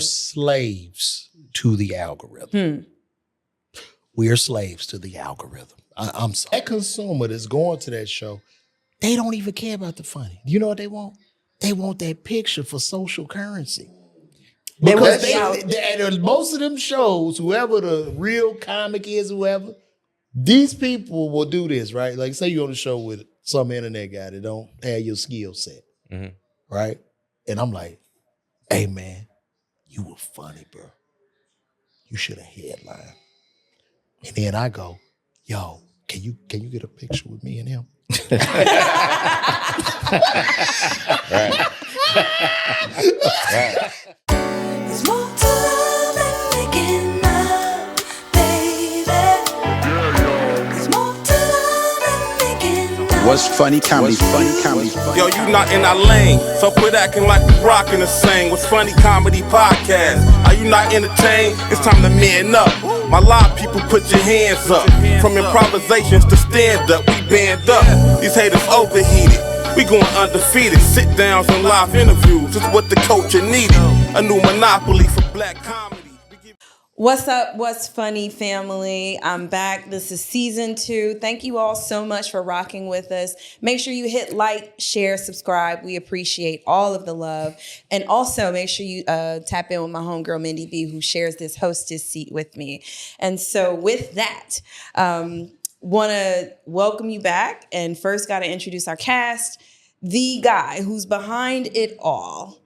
slaves to the algorithm. We are slaves to the algorithm. I'm sorry. That consumer that's going to that show, they don't even care about the funny. You know what they want? They want that picture for social currency. Because most of them shows, whoever the real comic is, whoever, these people will do this, right? Like say you're on a show with some internet guy that don't have your skill set, right? And I'm like, hey man, you were funny, bro. You should have headlined. And then I go, yo, can you get a picture with me and him? Right. There's more to love than making love, baby. There's more to love than making love. What's funny comedy? Yo, you not in our lane, so quit acting like we rockin' the same. What's funny comedy podcast? Are you not entertained? It's time to man up. My live people, put your hands up. From improvisations to stand up, we band up. These haters overheated. We going undefeated. Sit downs and live interviews is what the culture needed. A new monopoly for black comedy. What's up? What's funny, family? I'm back. This is season 2. Thank you all so much for rocking with us. Make sure you hit like, share, subscribe. We appreciate all of the love. And also make sure you tap in with my homegirl, Mindy B, who shares this hostess seat with me. And so with that, want to welcome you back. And first got to introduce our cast. The guy who's behind it all.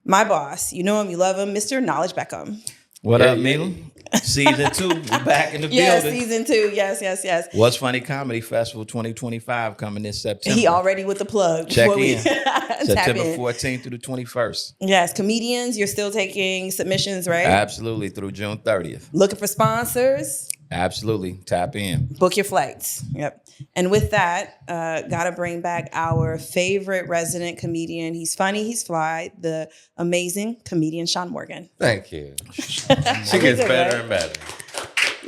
My boss. You know him, you love him, Mr. Knowledge Beckham. What up, Neil? Season 2, we back in the Yes, building. season 2. Yes. What's Funny Comedy Festival 2025 coming this September. He already with the plug. Check before in. tap September in. 14th through the 21st. Yes, comedians, you're still taking submissions, right? Absolutely, through June 30th. Looking for sponsors? Absolutely, tap in. Book your flights. Yep. And with that, gotta bring back our favorite resident comedian. He's funny, he's fly, the amazing comedian Sean Morgan. Thank you. She gets better and better.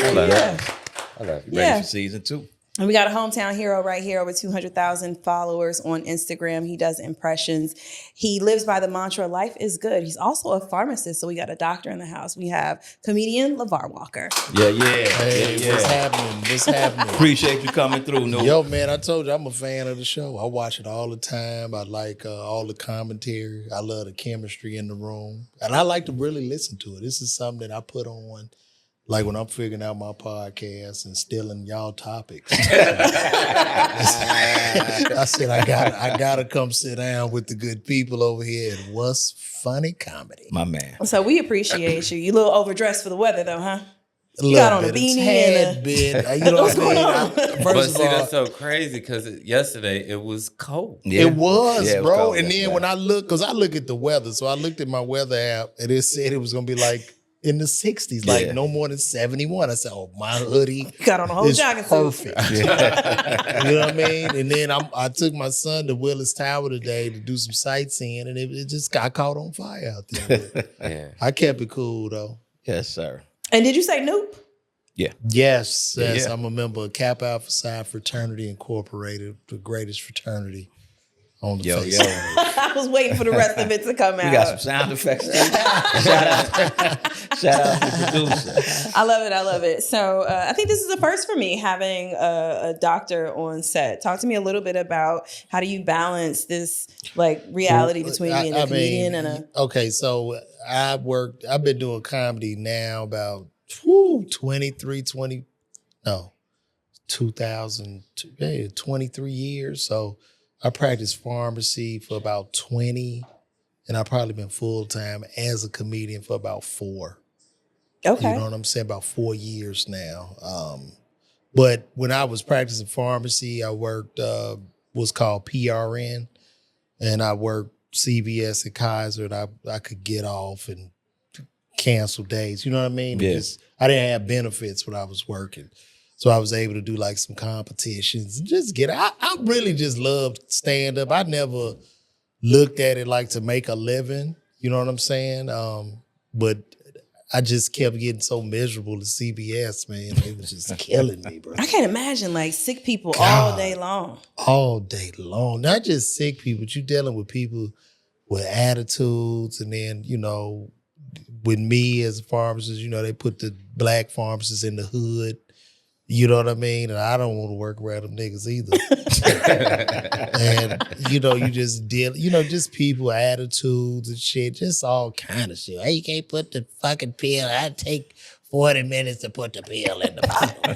I love Yeah. that. I love it. Yeah. Ready for season 2. And we got a hometown hero right here, over 200,000 followers on Instagram. He does impressions. He lives by the mantra, life is good. He's also a pharmacist, so we got a doctor in the house. We have comedian Lavar Walker. Yeah. Hey, what's happening? What's happening? Appreciate you coming through, Noah. Yo, man, I told you I'm a fan of the show. I watch it all the time. I like all the commentary. I love the chemistry in the room. And I like to really listen to it. This is something that I put on like when I'm figuring out my podcast and stealing y'all topics. I said, I gotta come sit down with the good people over here at What's Funny Comedy. My man. So we appreciate you. You a little overdressed for the weather though, huh? You got on a beanie and you know what I mean? But First see, of all, that's so crazy because yesterday it was cold. Yeah. it was, Yeah, it was bro. cold And then yesterday. when I look at the weather, so I looked at my weather app and it said it was gonna be like in the 60s, like Yeah. no more than 71. I said, oh, my hoodie Got on a whole is jogging suit. perfect. You know what I mean? And then I took my son to Willis Tower today to do some sightseeing, and it just got caught on fire out there. But Yeah. I kept it cool though. Yes, sir. And did you say nope? Yes, Yeah. I'm a member of Kappa Alpha Psi Fraternity Incorporated, the greatest fraternity on the face. I was waiting for the rest of it to come out. We got some sound effects. Shout out to the producer. I love it. So I think this is the first for me, having a doctor on set. Talk to me a little bit about how do you balance this like reality between being a comedian and a... Okay, so I've been doing comedy now about 23 years. So I practiced pharmacy for about 20, and I've probably been full-time as a comedian for about 4. Okay. You know what I'm saying? About 4 years now. But when I was practicing pharmacy, I worked what's called PRN, and I worked CVS and Kaiser, and I could get off and cancel days. You know what I mean? Yeah. Because I didn't have benefits when I was working. So I was able to do like some competitions and just I really just loved stand-up. I never looked at it like to make a living. You know what I'm saying? But I just kept getting so miserable at CBS, man. It was just killing me, bro. I can't imagine like sick people all day long. All day long. Not just sick people, but you're dealing with people with attitudes, and then, you know, with me as a pharmacist, you know, they put the black pharmacists in the hood. You know what I mean? And I don't want to work around them niggas either. And, you know, you just deal, you know, just people, attitudes and shit, just all kind of shit. Hey, you can't put the fucking pill. I take 40 minutes to put the pill in the bottle.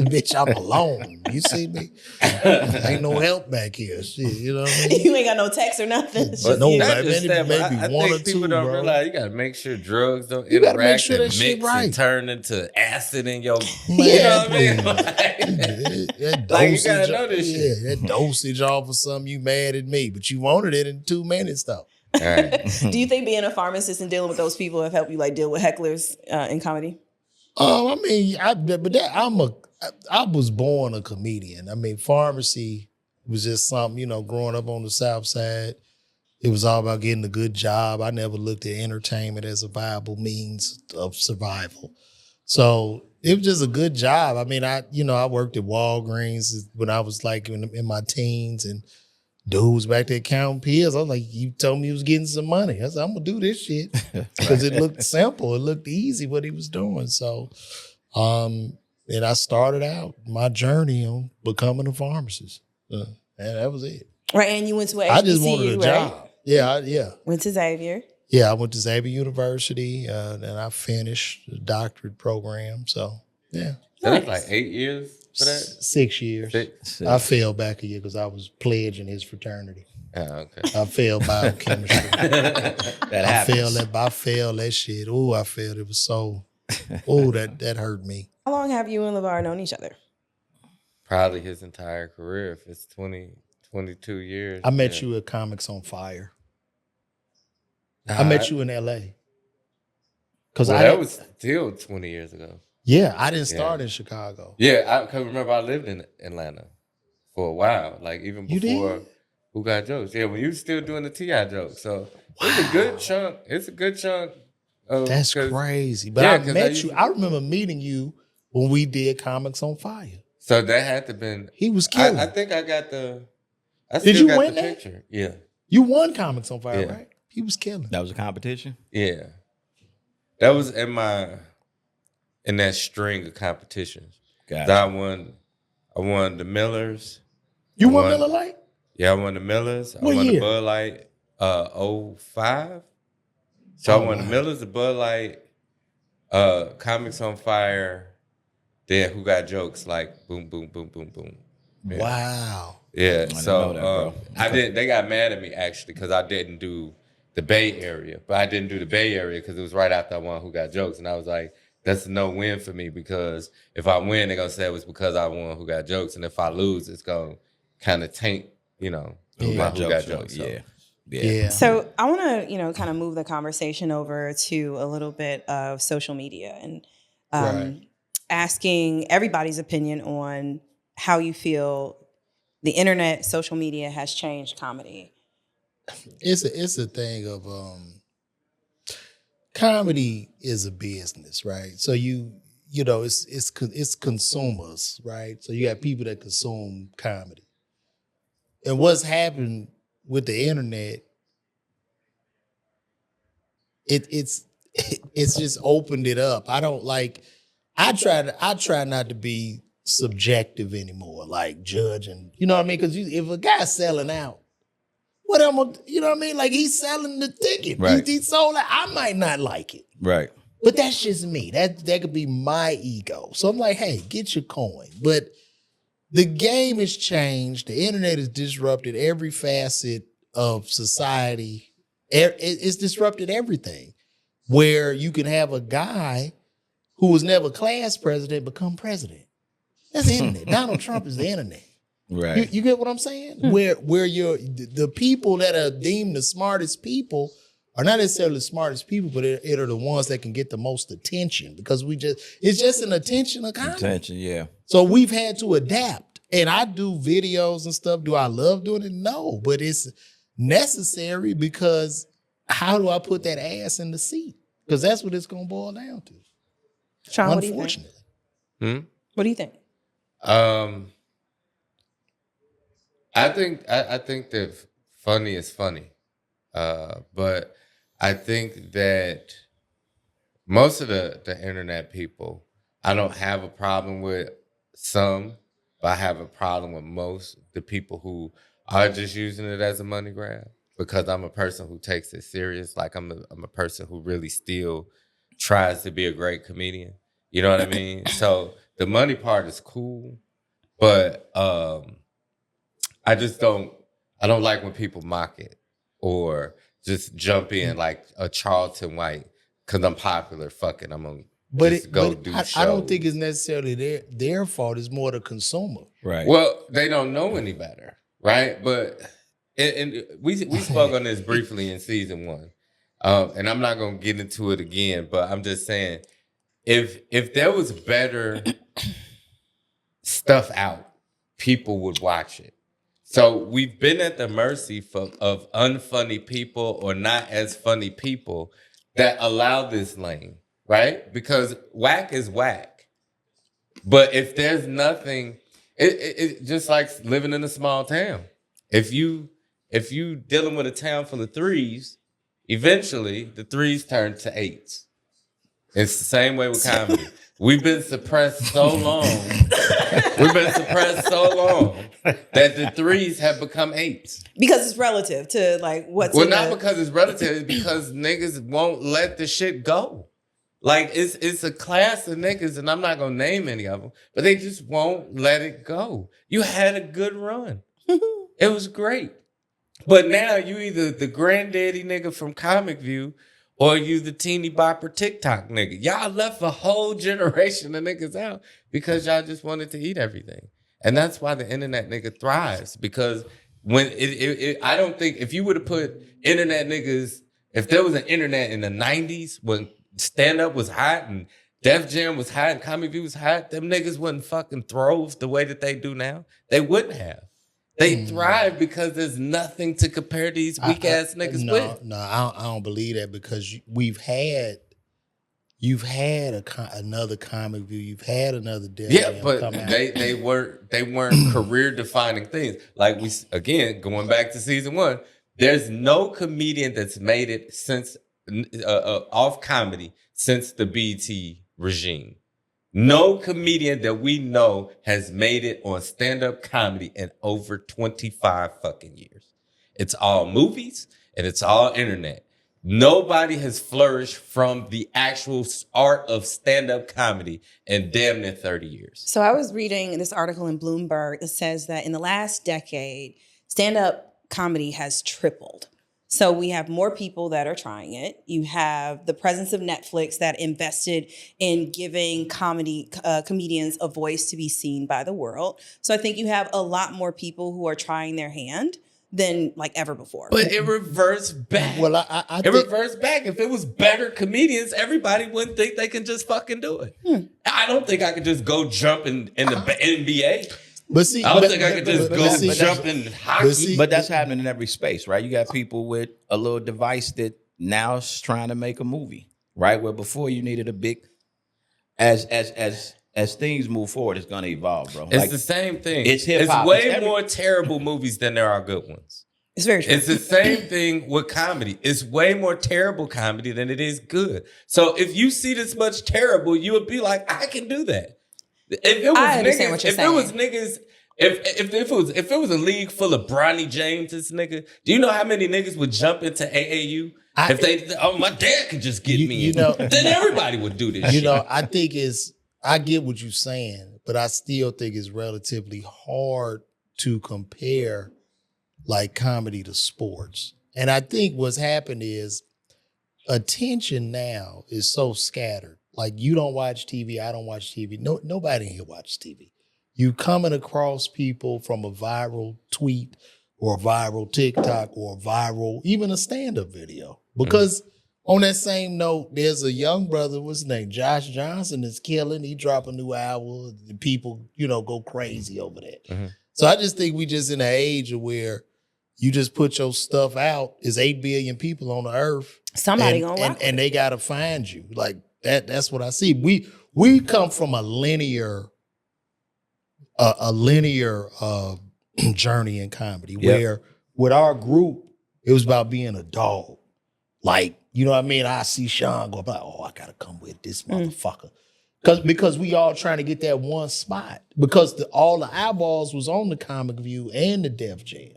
Bitch, I'm alone. You see me? Ain't no help back here. Shit, you know what I mean? You ain't got no text or nothing. It's But just you. not maybe- just that, but maybe I one think or people two, don't bro. realize you got to make sure drugs don't You gotta make interact sure and that shit mix right. and turn into acid in your. Man, You know what I mean? that Like, you dosage, gotta know this shit. Yeah, that dosage off of something, you mad at me, but you wanted it in 2 minutes though. All right. Do you think being a pharmacist and dealing with those people have helped you like deal with hecklers in comedy? I mean, I was born a comedian. I mean, pharmacy was just something, you know, growing up on the South Side, it was all about getting a good job. I never looked at entertainment as a viable means of survival. So it was just a good job. I mean, I worked at Walgreens when I was like in my teens, and dude was back there counting pills. I was like, you told me he was getting some money. I said, I'm gonna do this shit because it looked simple. It looked easy what he was doing. So, and I started out my journey on becoming a pharmacist. And that was it. Right, and you went to a HBCU, I just wanted a right? job. Yeah. Went to Xavier. Yeah, I went to Xavier University, and I finished the doctorate program. So, yeah. So that's like 8 years for that? 6 years. Six? I failed back a year because I was pledging his fraternity. Oh, okay. I failed biochemistry. That I happens. failed that shit. Oh, I failed. It was so, that hurt me. How long have you and LeVar known each other? Probably his entire career. If it's 22 years. I met yeah. you at Comics on Fire. Nah, I met you in LA. Because Well, that was still 20 years ago. yeah, I didn't start in Chicago. Yeah, I can remember I lived in Atlanta for a while, like even You before did? Who Got Jokes. Yeah, when you was still doing the T.I. jokes. So it's a good chunk. It's a good chunk. That's crazy. But Yeah, I 'cause met used you. to- I remember meeting you when we did Comics on Fire. So that had to been. He was killing. I think I got the. I Did still you got win the that? picture. Yeah, You won Comics on Fire, Yeah. right? He was killing. That was a competition. yeah. That was in that string of competitions. Gotcha. I won the Millers. You I won won- Miller Lite? Yeah, I won the Millers. What I won year? the Bud Light 05. So Oh, I won the wow. Millers, the Bud Light, Comics on Fire, then Who Got Jokes, like boom, boom, boom, boom, boom. Yeah. Wow. Yeah. didn't So know that, bro. I didn't. They got mad at me actually because I didn't do the Bay Area, but I didn't do the Bay Area because it was right after I won Who Got Jokes, and I was like, that's a no win for me because if I win, they're gonna say it was because I won Who Got Jokes, and if I lose, it's gonna kind of taint, Yeah. Who Got Jokes. So. Yeah. Yeah. So I want to, kind of move the conversation over to a little bit of social media and Right. asking everybody's opinion on how you feel the internet, social media has changed comedy. It's a thing of comedy is a business, right? So it's consumers, right? So you got people that consume comedy. And what's happened with the internet, it's just opened it up. I try not to be subjective anymore, like judging. You know what I mean? Because if a guy's selling out, what am I? You know what I mean? Like he's selling the ticket. Right. He sold it. I might not like it, Right. but that's just me. That could be my ego. So I'm like, hey, get your coin. But the game has changed. The internet has disrupted every facet of society. It's disrupted everything. Where you can have a guy who was never class president become president. That's the internet. Donald Trump is the internet. Right. You get what I'm saying? Where the people that are deemed the smartest people are not necessarily the smartest people, but it are the ones that can get the most attention because it's just an attention economy. Attention. Yeah. So we've had to adapt. And I do videos and stuff. Do I love doing it? No, but it's necessary because how do I put that ass in the seat? Because that's what it's going to boil down to. Sean, what do you think? Unfortunately. What do you think? I think that funny is funny, but I think that most of the internet people, I don't have a problem with some, but I have a problem with most the people who are just using it as a money grab, because I'm a person who takes it serious. Like I'm a person who really still tries to be a great comedian. You know what I mean? So the money part is cool, but I don't like when people mock it or just jump in like a Charlton White because I'm popular. Fuck it, I'm gonna do shows. I don't think it's necessarily their fault. It's more the consumer. Right. Well, they don't know any better, right? But and we spoke on this briefly in season 1, and I'm not gonna get into it again. But I'm just saying, if there was better stuff out, people would watch it. So we've been at the mercy of unfunny people or not as funny people that allow this lane, right? Because whack is whack. But if there's nothing, it just like living in a small town. If you dealing with a town full of 3s, eventually the 3s turn to 8s. It's the same way with comedy. We've been suppressed so long. That the 3s have become 8s. Because it's relative to like what's not because it's relative, it's because niggas won't let the shit go. Like it's a class of niggas, and I'm not gonna name any of them, but they just won't let it go. You had a good run. It was great. But now you either the granddaddy nigga from Comic View or you the teeny bopper TikTok nigga. Y'all left a whole generation of niggas out because y'all just wanted to eat everything. And that's why the internet nigga thrives. Because when I don't think if you would have put internet niggas, if there was an internet in the 90s when stand-up was hot and Def Jam was hot and Comic View was hot, them niggas wouldn't fucking throve the way that they do now. They wouldn't have. They thrive because there's nothing to compare these weak ass niggas with. No, I don't believe that, because you've had another Comic View, you've had another Def Jam but come out. they weren't career defining things. Like we again going back to season 1, there's no comedian that's made it since off comedy since the BT regime. No comedian that we know has made it on stand-up comedy in over 25 fucking years. It's all movies and it's all internet. Nobody has flourished from the actual art of stand-up comedy in damn near 30 years. So I was reading this article in Bloomberg that says that in the last decade, stand-up comedy has tripled. So we have more people that are trying it. You have the presence of Netflix that invested in giving comedians a voice to be seen by the world. So I think you have a lot more people who are trying their hand than like ever before. But it reversed back. Well, I it reversed back. If it was better comedians, everybody wouldn't think they can just fucking do it. I don't think I could just go jump in the NBA. But see, I don't think I could just go jump in hockey. But that's happening in every space, right? You got people with a little device that now is trying to make a movie, right? Where before you needed a big, as things move forward, it's going to evolve, bro. It's the same thing. It's hip-hop. It's way more terrible movies than there are good ones. It's very true. It's the same thing with comedy. It's way more terrible comedy than it is good. So if you see this much terrible, you would be like, I can do that. If it was I understand what you're saying. If it was a league full of Bronny James, nigga, do you know how many niggas would jump into AAU? My dad could just get me in. Then everybody would do this shit. I get what you're saying, but I still think it's relatively hard to compare like comedy to sports. And I think what's happened is attention now is so scattered. Like you don't watch TV, I don't watch TV. Nobody in here watches TV. You coming across people from a viral tweet or a viral TikTok or a viral, even a stand-up video. Because on that same note, there's a young brother, what's his name? Josh Johnson is killing. He drop a new album. The people, go crazy over that. So I just think we just in an age where you just put your stuff out. There's 8 billion people on the earth. Somebody gonna rock and they gotta find you. Like that's what I see. We come from a linear journey in comedy where with our group, it was about being a dog. Like, you know what I mean? I see Sean go, like, oh, I gotta come with this motherfucker. Because we all trying to get that one spot. Because all the eyeballs was on the Comic View and the Def Jam.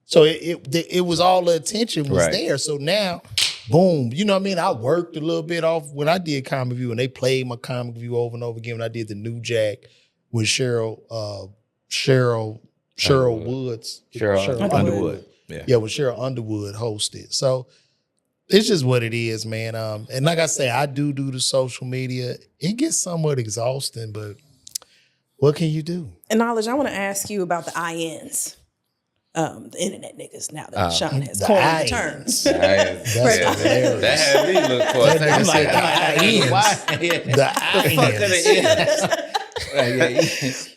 So it was all the attention was there. So now, boom, you know what I mean? I worked a little bit off when I did Comic View, and they played my Comic View over and over again when I did the New Jack with Cheryl Woods. Cheryl Underwood. Yeah, when Cheryl Underwood hosted. So it's just what it is, man. And like I say, I do the social media. It gets somewhat exhausting, but what can you do? And Knowledge, I want to ask you about the INs. The internet niggas now that Sean has coined the term. That's hilarious. That had me look for a second. I'm like,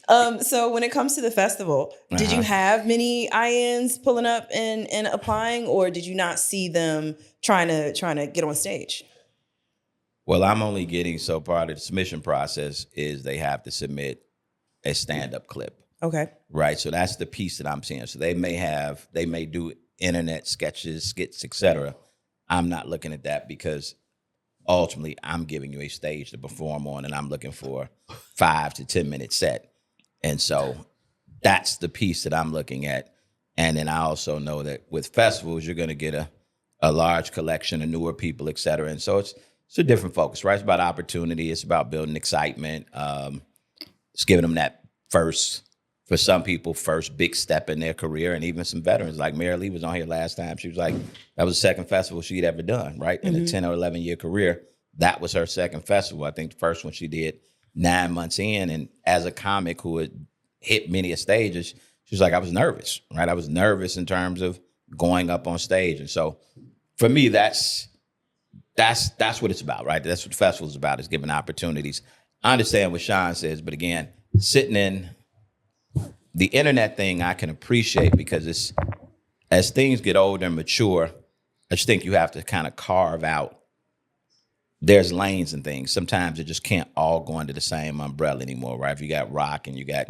Why? So when it comes to the festival, did you have many INs pulling up and applying, or did you not see them trying to get on stage? Well, I'm only getting so part of the submission process is they have to submit a stand-up clip. Okay. Right. So that's the piece that I'm seeing. So they may do internet sketches, skits, etc. I'm not looking at that because ultimately I'm giving you a stage to perform on, and I'm looking for 5 to 10 minute set. And so that's the piece that I'm looking at. And then I also know that with festivals, you're going to get a large collection of newer people, et cetera. And so it's a different focus, right? It's about opportunity. It's about building excitement. It's giving them that for some people, first big step in their career, and even some veterans. Like Mary Lee was on here last time. She was like, that was the second festival she'd ever done, right? In a 10 or 11-year career, that was her second festival. I think the first one she did 9 months in. And as a comic who had hit many stages, she was like, I was nervous, right? I was nervous in terms of going up on stage. And so for me, that's what it's about, right? That's what the festival is about, is giving opportunities. I understand what Sean says, but again, sitting in the internet thing I can appreciate because it's, as things get older and mature, I just think you have to kind of carve out. There's lanes and things. Sometimes it just can't all go under the same umbrella anymore, right? If you got rock and you got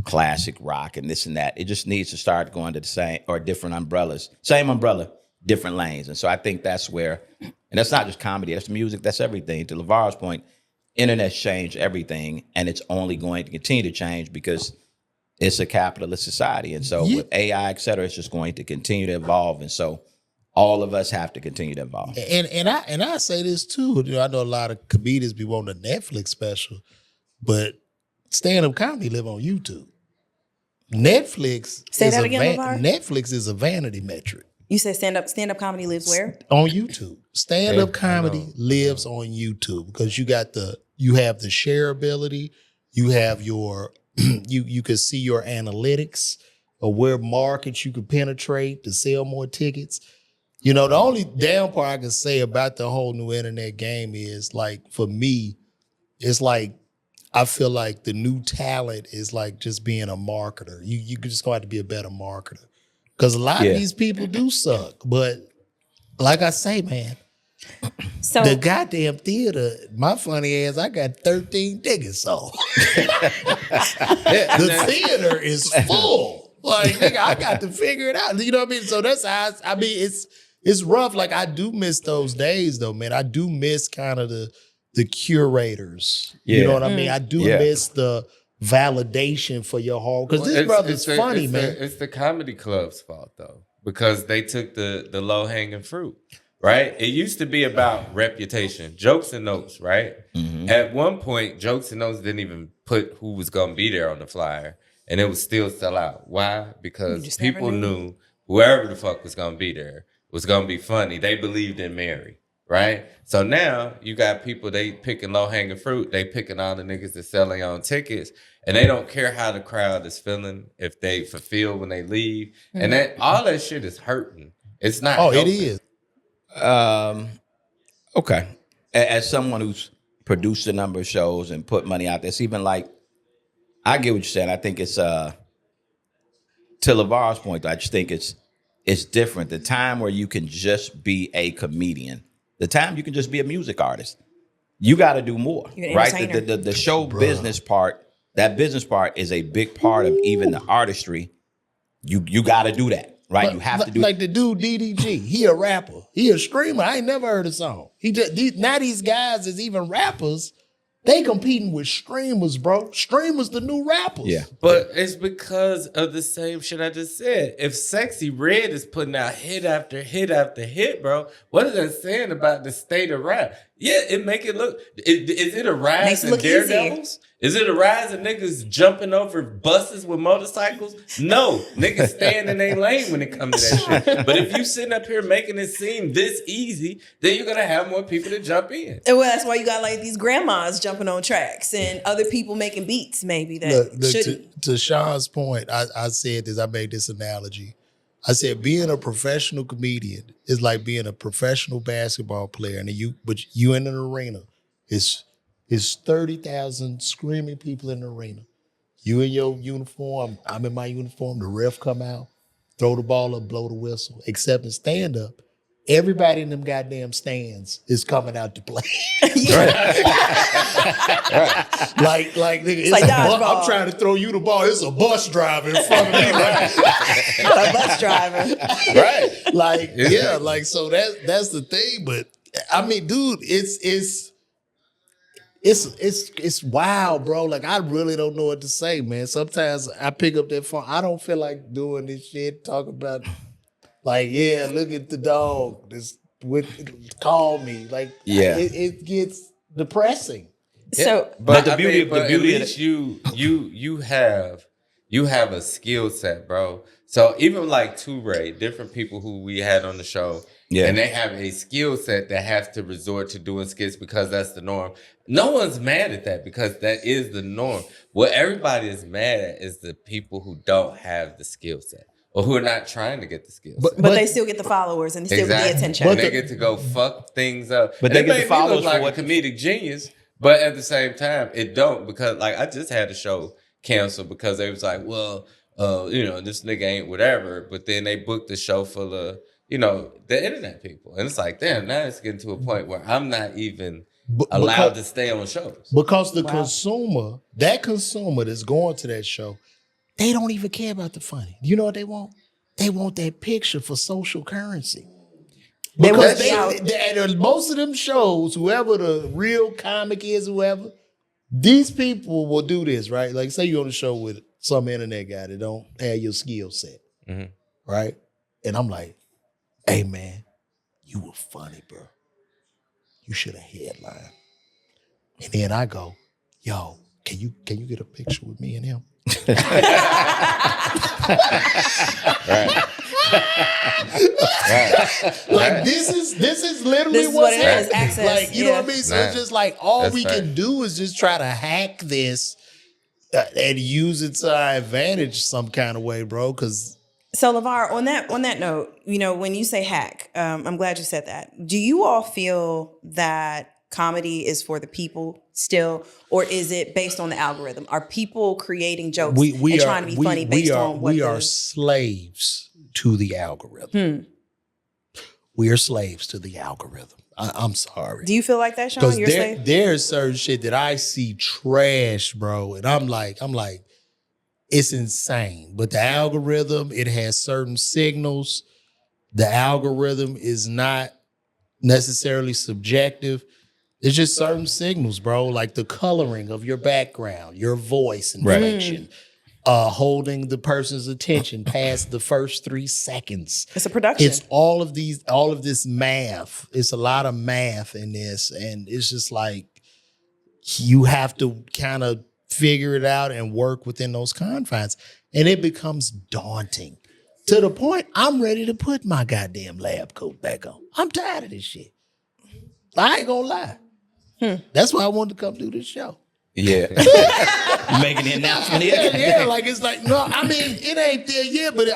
classic rock and this and that, it just needs to start going to the same or different umbrellas. Same umbrella, different lanes. And so I think that's where, and that's not just comedy, that's music, that's everything. To LeVar's point, internet's changed everything, and it's only going to continue to change because it's a capitalist society. And so with AI, et cetera, it's just going to continue to evolve. And so all of us have to continue to evolve. And I say this too. You know, I know a lot of comedians be wanting a Netflix special, but stand-up comedy live on YouTube. Netflix Netflix is a vanity metric. You said stand-up comedy lives where? On YouTube. Stand-up comedy lives on YouTube because you have the shareability, you have your you can see your analytics of where markets you can penetrate to sell more tickets. You know, the only damn part I can say about the whole new internet game is, like, for me, it's like I feel like the new talent is like just being a marketer. You just gonna have to be a better marketer. Because a lot of these people do suck. But like I say, man, So the goddamn theater, my funny ass, I got 13 tickets sold. The theater is full. Like, nigga, I got to figure it out. You know what I mean? So that's how it's rough. Like, I do miss those days though, man. I do miss kind of the curators. You know what I mean? I do miss the validation for your whole, because this brother's funny, man. It's the comedy club's fault though, because they took the low hanging fruit. Right? It used to be about reputation, jokes and notes, right? Mm-hmm. At one point, jokes and notes didn't even put who was going to be there on the flyer, and it would still sell out. Why? Because people knew whoever the fuck was going to be there was going to be funny. They believed in Mary, right? So now you got people, they picking low-hanging fruit. They picking all the niggas that selling on tickets, and they don't care how the crowd is feeling, if they fulfill when they leave. Mm-hmm. And that all that shit is hurting. It's not helping. It is. Okay. As someone who's produced a number of shows and put money out there, it's even like, I get what you're saying. I think it's, to LeVar's point, I just think it's different. The time where you can just be a comedian, the time you can just be a music artist, you got to do more, right? The show business part, that business part is a big part of even the artistry. You got to do that. right? You have to do like the dude DDG. He a rapper. He a screamer. I ain't never heard a song. Now these guys is even rappers. They competing with streamers, bro. Streamers the new rappers. Yeah. But it's because of the same shit I just said. If Sexy Red is putting out hit after hit after hit, bro, what is that saying about the state of rap? Yeah, it make it look. Is it a rise Makes it in look daredevils? Is it a rise of niggas jumping over buses with motorcycles? No, niggas staying in their lane when it comes to that shit. But if you sitting up here making it seem this easy, then you're gonna have more people to jump in. And well, that's why you got like these grandmas jumping on tracks and other people making beats maybe that Look, shouldn't. to Sean's point, I said this, I made this analogy. I said being a professional comedian is like being a professional basketball player, and you in an arena. It's 30,000 screaming people in the arena. You in your uniform, I'm in my uniform, the ref come out, throw the ball up, blow the whistle. Except in stand-up, everybody in them goddamn stands is coming out to play. Like nigga, it's like a dodgeball. I'm trying to throw you the ball. It's a bus driver in front of me. A bus driver. right. Like, yeah, like so that's the thing. But I mean, dude, it's wild, bro. Like, I really don't know what to say, man. Sometimes I pick up that phone. I don't feel like doing this shit. Talk about like, yeah, look at the dog. Call me. Like, Yeah. it gets depressing. So But the I beauty mean, of at least you have a skill set, bro. So even like Toure, different people who we had on the show, Yeah. and they have a skill set that has to resort to doing skits because that's the norm. No one's mad at that because that is the norm. What everybody is mad at is the people who don't have the skill set or who are not trying to get the skill set. but they still get the followers and they still get the attention. And they get to go fuck things up. But And they it get made the me followers look for like what a comedic genius, but at the same time, it don't because like I just had a show canceled because they was like, well, this nigga ain't whatever. But then they booked the show full of, the internet people. And it's like, damn, now it's getting to a point where I'm not even allowed to stay on shows. Because the consumer that's going to that show, they don't even care about the funny. You know what they want? They want that picture for social currency. Because most of them shows, whoever the real comic is, whoever, these people will do this, right? Like, say you're on a show with some internet guy that don't have your skill set, right? And I'm like, hey, man, you were funny, bro. You should have headlined. And then I go, yo, can you get a picture with me and him? Like this is literally This is what's what it is, happening. access, Like, you know what I mean? So Nah. it's just like all That's we fact. can do is just try to hack this and use it to our advantage some kind of way, bro. Because So LeVar, on that note, when you say hack, I'm glad you said that. Do you all feel that comedy is for the people still, or is it based on the algorithm? Are people creating jokes and trying to be funny based on what we are slaves to the algorithm. We are slaves to the algorithm. I'm sorry. Do you feel like that, Sean? Because You're slave? there's certain shit that I see trash, bro, and I'm like, it's insane. But the algorithm, it has certain signals. The algorithm is not necessarily subjective. It's just certain signals, bro, like the coloring of your background, your voice inflection, holding the person's attention past the first 3 seconds. It's a production. It's all of this math. It's a lot of math in this. And it's just like, you have to kind of figure it out and work within those confines. And it becomes daunting to the point I'm ready to put my goddamn lab coat back on. I'm tired of this shit. I ain't gonna lie. That's why I wanted to come do this show. Yeah. Making the announcement here. Yeah, like it's like, no, I mean, it ain't there yet, but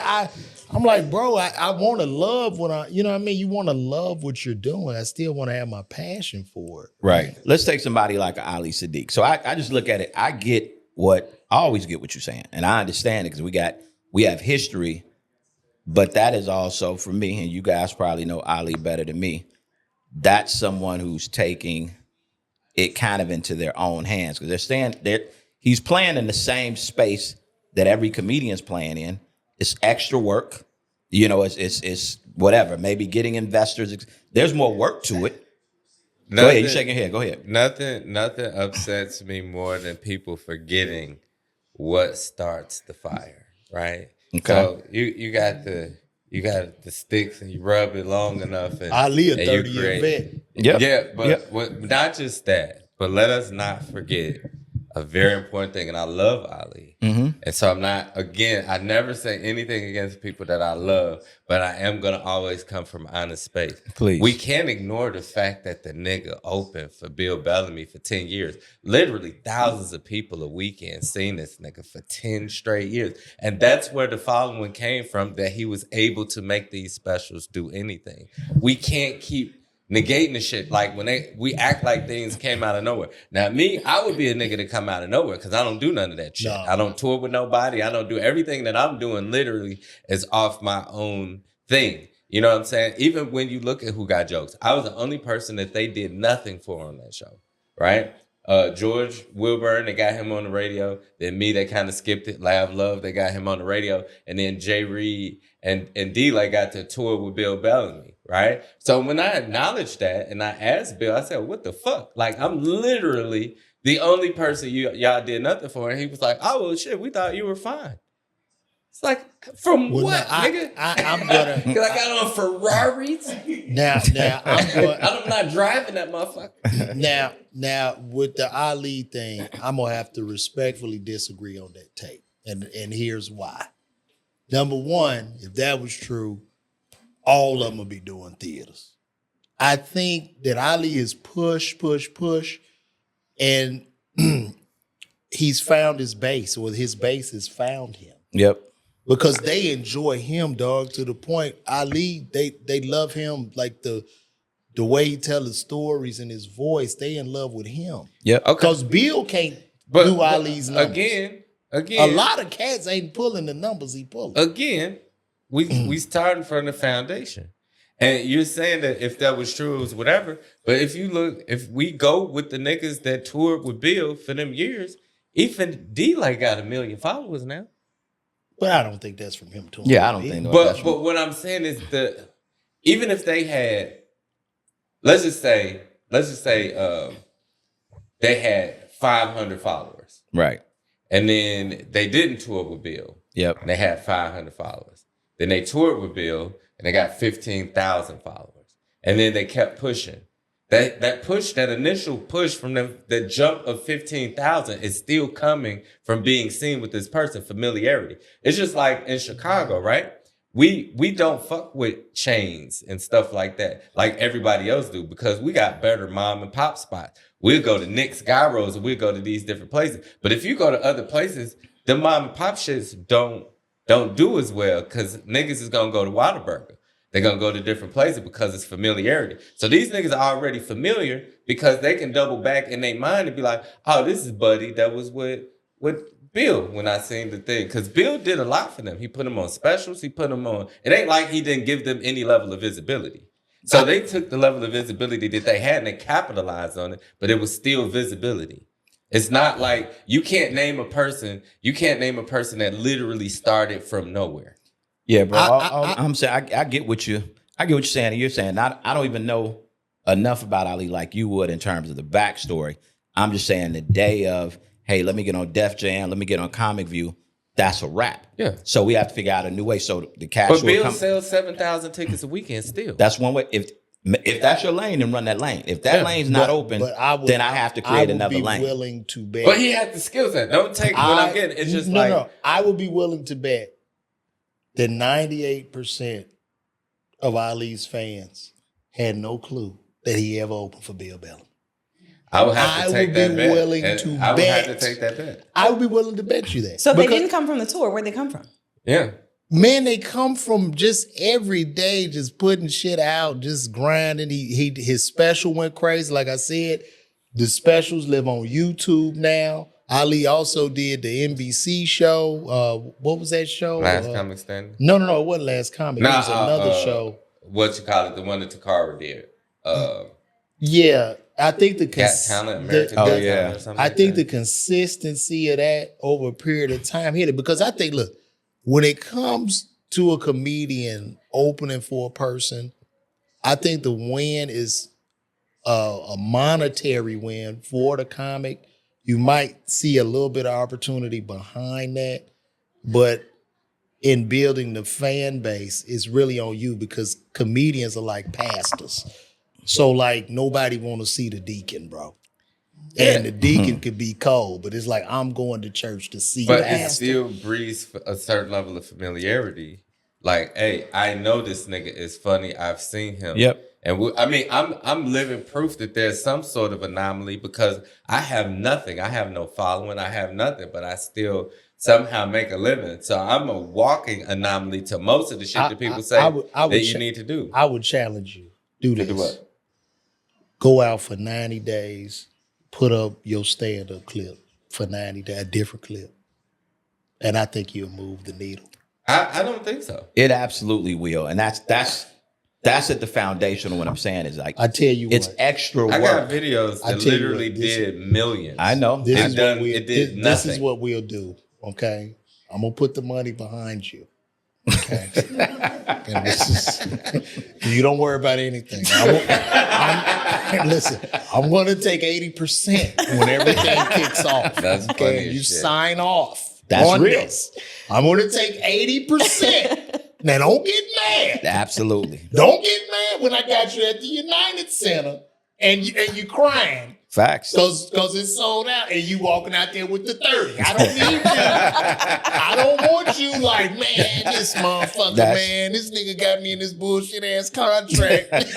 I'm like, bro, I want to love you know what I mean? You want to love what you're doing. I still want to have my passion for it. Right. Let's take somebody like Ali Sadiq. So I just look at it. I always get what you're saying. And I understand it because we have history, but that is also for me, and you guys probably know Ali better than me. That's someone who's taking it kind of into their own hands because he's playing in the same space that every comedian's playing in. It's extra work. You know, it's whatever. Maybe getting investors. There's more work to it. Go ahead. You shaking your head. Go ahead. Nothing upsets me more than people forgetting what starts the fire, right? Okay. So you got the sticks and you rub it long enough and Ali a and 30-year vet. Yep. Yeah, but Yep. not just that, but let us not forget a very important thing. And I love Ali. And so I never say anything against people that I love, but I am going to always come from honest space. Please. We can't ignore the fact that the nigga opened for Bill Bellamy for 10 years. Literally thousands of people a weekend seen this nigga for 10 straight years. And that's where the following came from, that he was able to make these specials do anything. We can't keep negating the shit. Like when we act like things came out of nowhere. Now me, I would be a nigga to come out of nowhere because I don't do none of that shit. No. I don't tour with nobody. I don't do everything that I'm doing literally is off my own thing. You know what I'm saying? Even when you look at Who Got Jokes, I was the only person that they did nothing for on that show, right? George Wilburn, they got him on the radio. Then me, they kind of skipped it. Lav Love, they got him on the radio. And then Jay Reed and D-Lay got to tour with Bill Bellamy, right? So when I acknowledged that and I asked Bill, I said, what the fuck? Like, I'm literally the only person y'all did nothing for. And he was like, oh, well, shit, we thought you were fine. It's like, from Well, what, now, nigga? I'm gonna Because I got on Ferraris. now I'm going. I'm not driving that motherfucker. Now with the Ali thing, I'm gonna have to respectfully disagree on that tape, and here's why. Number one, if that was true, all of them would be doing theaters. I think that Ali is push, and he's found his base, or his base has found him. Yep. Because they enjoy him, dog, to the point Ali, they love him, like the way he tells his stories and his voice, they in love with him. Yep. Okay. Because Bill can't do Ali's numbers. Again, A lot of cats ain't pulling the numbers he pulling. Again, we starting from the foundation. And you're saying that if that was true, it was whatever. But if we go with the niggas that toured with Bill for them years, even D-Lay got 1 million followers now. But I don't think that's from him too. Yeah, I don't think no. But what I'm saying is even if they had, let's just say they had 500 followers. Right. And then they didn't tour with Bill. Yep. And they had 500 followers. Then they toured with Bill and they got 15,000 followers. And then they kept pushing. That initial push from them, the jump of 15,000 is still coming from being seen with this person, familiarity. It's just like in Chicago, right? We don't fuck with chains and stuff like that, like everybody else do, because we got better mom and pop spots. We'll go to Nick's Gyros and we'll go to these different places. But if you go to other places, the mom and pop shits don't do as well because niggas is gonna go to Whataburger. They're going to go to different places because it's familiarity. So these niggas are already familiar because they can double back in their mind and be like, oh, this is Buddy that was with Bill when I seen the thing. Because Bill did a lot for them. He put them on specials. He put them on. It ain't like he didn't give them any level of visibility. So they took the level of visibility that they had and they capitalized on it, but it was still visibility. It's not like you can't name a person that literally started from nowhere. Yeah, bro. I'm saying I get what you're saying. And you're saying I don't even know enough about Ali like you would in terms of the backstory. I'm just saying the day of, hey, let me get on Def Jam, let me get on Comic View. That's a wrap. Yeah. So we have to figure out a new way. So the cash. But Bill sells 7,000 tickets a weekend still. That's one way. If that's your lane, then run that lane. If that lane's not open, then I have to create another lane. Willing to bet. But he had the skill set. Don't take what I'm getting. It's just no. I would be willing to bet that 98% of Ali's fans had no clue that he ever opened for Bill Bellamy. I would have to take that bet. I would be willing to bet. I would have to take that bet. I would be willing to bet you that. So they didn't come from the tour. Where'd they come from? Yeah. Man, they come from just every day, just putting shit out, just grinding. His special went crazy. Like I said, the specials live on YouTube now. Ali also did the NBC show. What was that show? Last Comic Standing? No, it wasn't Last Comic. It was another show. What you call it? The one that Takara did. Yeah, I think the Got Talent, American Got Talent or something I like think that. the consistency of that over a period of time hit it because I think, look, when it comes to a comedian opening for a person, I think the win is a monetary win for the comic. You might see a little bit of opportunity behind that, but in building the fan base, it's really on you because comedians are like pastors. So like nobody want to see the deacon, bro. And the deacon could be cold, but it's like I'm going to church to see But the it pastor. still breeds a certain level of familiarity. Like, hey, I know this nigga is funny. I've seen him. Yep. And I'm living proof that there's some sort of anomaly because I have nothing. I have no following. I have nothing, but I still somehow make a living. So I'm a walking anomaly to most of the shit that people say that you need to do. I would challenge you. Do this. To do what? Go out for 90 days. Put up your stand-up clip for 90 days, a different clip. And I think you'll move the needle. I don't think so. It absolutely will. And that's at the foundation of what I'm saying is like, I tell you it's what. extra work. I got videos I that tell you literally what, this- did millions. I know. This And is, done- what it did this nothing. is what we'll do, okay? I'm going to put the money behind you, okay? And this is, you don't worry about anything. Listen, I'm going to take 80% when everything kicks off. That's okay? funny as You shit. sign off That's on real. this. I'm going to take 80%. Now, don't get mad. Absolutely. Don't get mad when I got you at the United Center and you crying. Facts. Cause it's sold out and you walking out there with the 30. I don't need you. I don't want you like, man, this motherfucker, man, this nigga got me in this bullshit ass contract. That's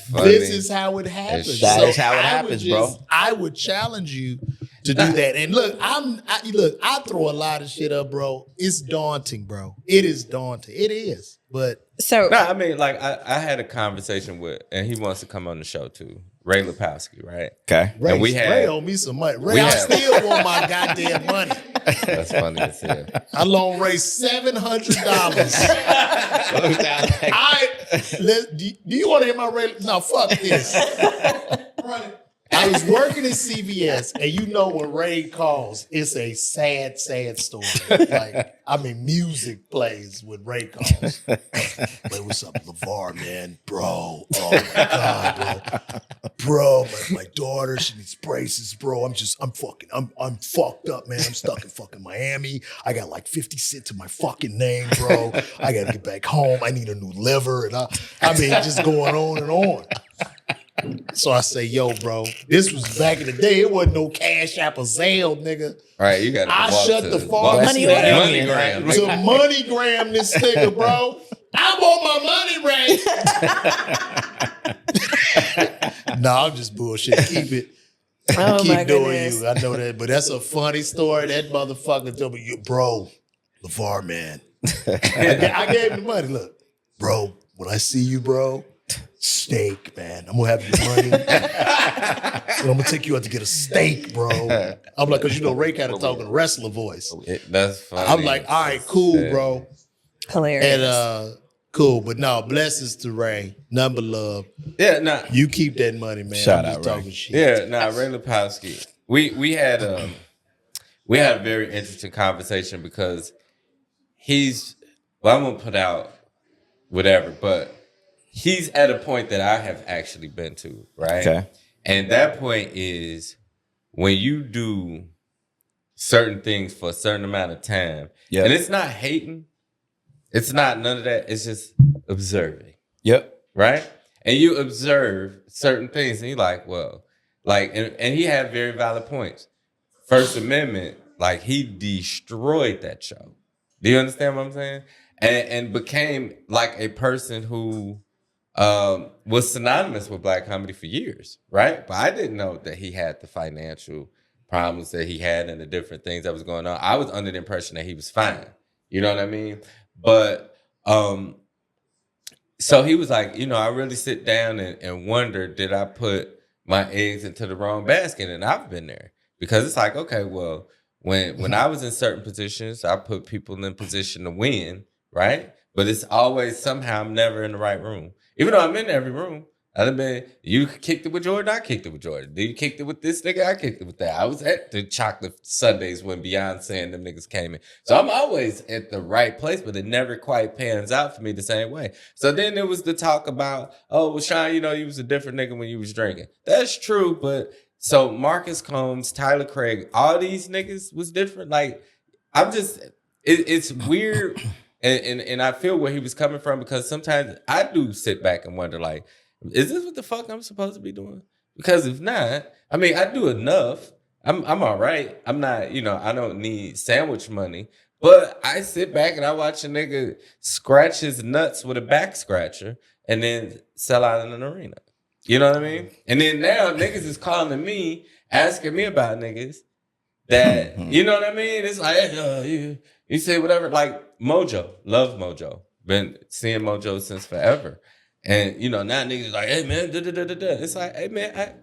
funny. This is how it happens. That is how it I happens, would bro. I would challenge you to do that. And look, I throw a lot of shit up, bro. It's daunting, bro. It is daunting. It is. But So No, I mean, like I had a conversation with, and he wants to come on the show too, Ray Lipowski, right? Okay. Ray, And we had- Ray owe me some money. Ray, we I had- still want my goddamn money. That's funny as hell. I loan Ray $700. Do you want to hear my Ray? No, fuck this. I was working at CVS, and you know when Ray calls, it's a sad, sad story. Like, I mean, music plays when Ray calls. Hey, what's up, Lavar, man? Bro, oh my God, bro. My daughter, she needs braces, bro. I'm fucked up, man. I'm stuck in fucking Miami. I got like 50 cents to my fucking name, bro. I gotta get back home. I need a new liver. And I mean, just going on and on. So I say, yo, bro, this was back in the day. It wasn't no Cash App or Zelle, nigga. All right, you got to I walk shut to the farm Money order. MoneyGram. to MoneyGram this nigga, bro. I want my money, Ray. No, I'm just bullshit. Keep it. Oh, Keep my doing goodness. you. I know that, but that's a funny story. That motherfucker told me, bro, LeVar, man. I gave him the money. Look, bro, when I see you, bro, steak, man. I'm gonna have your money. And I'm gonna take you out to get a steak, bro. I'm like, cause you know Ray kind of talking wrestler voice. That's funny. I'm like, all right, cool, bro. hilarious. And cool, but no, blessings to Ray. Nothing but love. yeah, nah, You keep that money, man. Shout I'm out, just Ray. talking shit. yeah, nah. Ray Lipowski. We had a very interesting conversation because he's. Well, I'm gonna put out whatever, but he's at a point that I have actually been to, right? Okay. And that point is when you do certain things for a certain amount of time. Yep. And it's not hating. It's not none of that. It's just observing, Yep. right? And you observe certain things and you're like, well, like, and he had very valid points. First Amendment, like he destroyed that show. Do you understand what I'm saying? And became like a person who was synonymous with black comedy for years, right? But I didn't know that he had the financial problems that he had and the different things that was going on. I was under the impression that he was fine. You know what I mean? But so he was like, you know, I really sit down and wonder, did I put my eggs into the wrong basket? And I've been there because it's like, okay, well, when I was in certain positions, I put people in position to win, right? But it's always somehow I'm never in the right room. Even though I'm in every room, I done been, you kicked it with Jordan, I kicked it with Jordan. You kicked it with this nigga, I kicked it with that. I was at the chocolate Sundays when Beyonce and them niggas came in. So I'm always at the right place, but it never quite pans out for me the same way. So then there was the talk about, oh, well, Sean, you know, you was a different nigga when you was drinking. That's true, but so Marcus Combs, Tyler Craig, all these niggas was different. Like, I'm just, it's weird. And I feel where he was coming from, because sometimes I do sit back and wonder, like, is this what the fuck I'm supposed to be doing? Because if not, I mean, I do enough. I'm all right. I'm not, you know, I don't need sandwich money. But I sit back and I watch a nigga scratch his nuts with a back scratcher and then sell out in an arena. You know what I mean? And then now niggas is calling me, asking me about niggas that, you know what I mean? It's like, you say whatever. Like Mojo, love Mojo. Been seeing Mojo since forever. And, you know, now niggas like, hey, man, It's like, hey, man,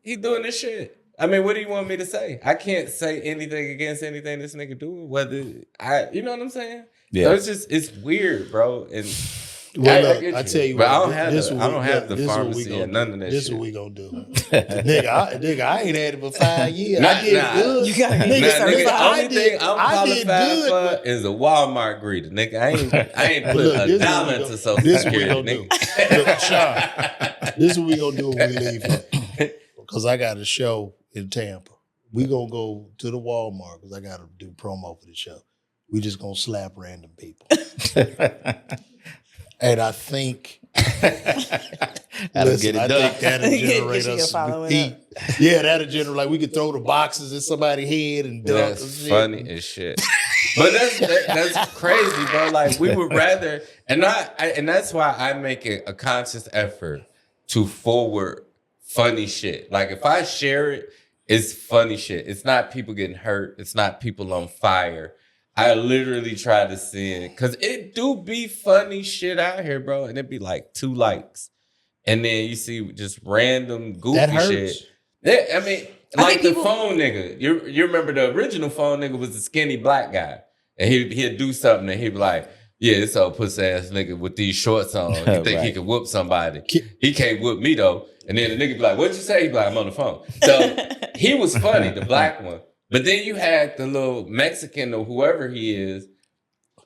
he doing this shit. I mean, what do you want me to say? I can't say anything against anything this nigga doing, whether you know what I'm saying? Yeah. So it's just, it's weird, bro. And Well, look, I tell you but what, I don't have the pharmacy and none of that This shit. is what we gonna do. nigga, I ain't had it for 5 years. Nah, I did nah. good. You gotta Nigga, get Nigga, the I only did- thing I'm I did qualified good, for is a Walmart greeter, nigga. I ain't put Look, a this is dollar what we into gonna- Social this is what we Security, gonna do. nigga. Look, Sean, this is what we gonna do when we leave here. Because I got a show in Tampa. We gonna go to the Walmart because I gotta do promo for the show. We just gonna slap random people. And I think That'll get it I done. think that'll Get generate you us your some following heat. Yeah, that'll generate, like we could throw the boxes in somebody's head and dunk and That's shit. funny as shit. But that's crazy, bro. Like, we would rather, and that's why I make it a conscious effort to forward funny shit. Like, if I share it, it's funny shit. It's not people getting hurt. It's not people on fire. I literally try to send, because it do be funny shit out here, bro. And it'd be like 2 likes. And then you see just random goofy That hurts. shit. Yeah, I mean, I like think the people- phone nigga. You remember the original phone nigga was the skinny black guy. And he'd do something and he'd be like, yeah, this old pussy ass nigga with these shorts on. You think he Right. could whoop somebody. He can't whoop me though. And then the nigga be like, what'd you say? He be like, I'm on the phone. So he was funny, the black one. But then you had the little Mexican or whoever he is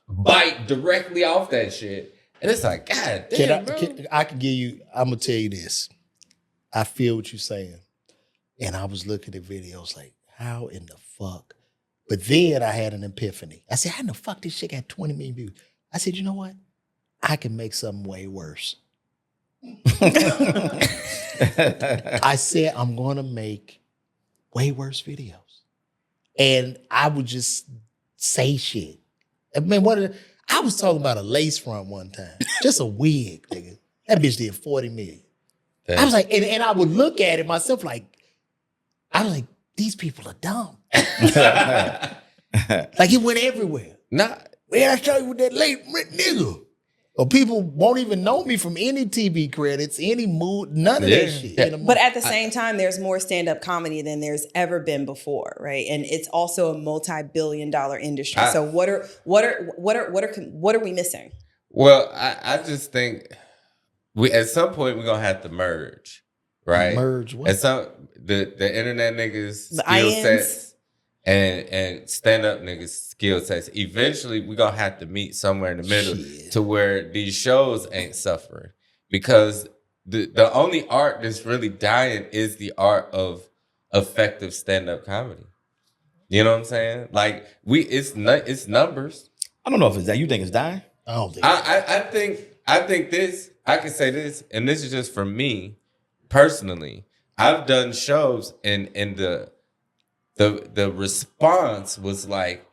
bite directly off that shit. And it's like, God damn, bro. I can give you, I'm gonna tell you this. I feel what you're saying. And I was looking at videos like, how in the fuck? But then I had an epiphany. I said, how in the fuck this shit got 20 million views? I said, you know what? I can make something way worse. I said, I'm gonna make way worse videos. And I would just say shit. I mean, I was talking about a lace front one time. Just a wig, nigga. That bitch did 40 million. I was like, and I would look at it myself like, I was like, these people are dumb. Like it went everywhere. Nah, Man, I show you with that late nigga. Or people won't even know me from any TV credits, any mood, none of that shit. Yeah. But at the same time, there's more stand-up comedy than there's ever been before, right? And it's also a multi-billion-dollar industry. So what are we missing? well, I just think at some point we're gonna have to merge, right? Merge what? At some the internet niggas The skill INs? sets and stand up niggas skill sets. Eventually, we're gonna have to meet somewhere in the middle Shit. to where these shows ain't suffering, because the only art that's really dying is the art of effective stand up comedy. You know what I'm saying? Like it's numbers. I don't know if it's that. You think it's dying? I don't think. I think this, I can say this, and this is just for me personally. I've done shows and the response was like,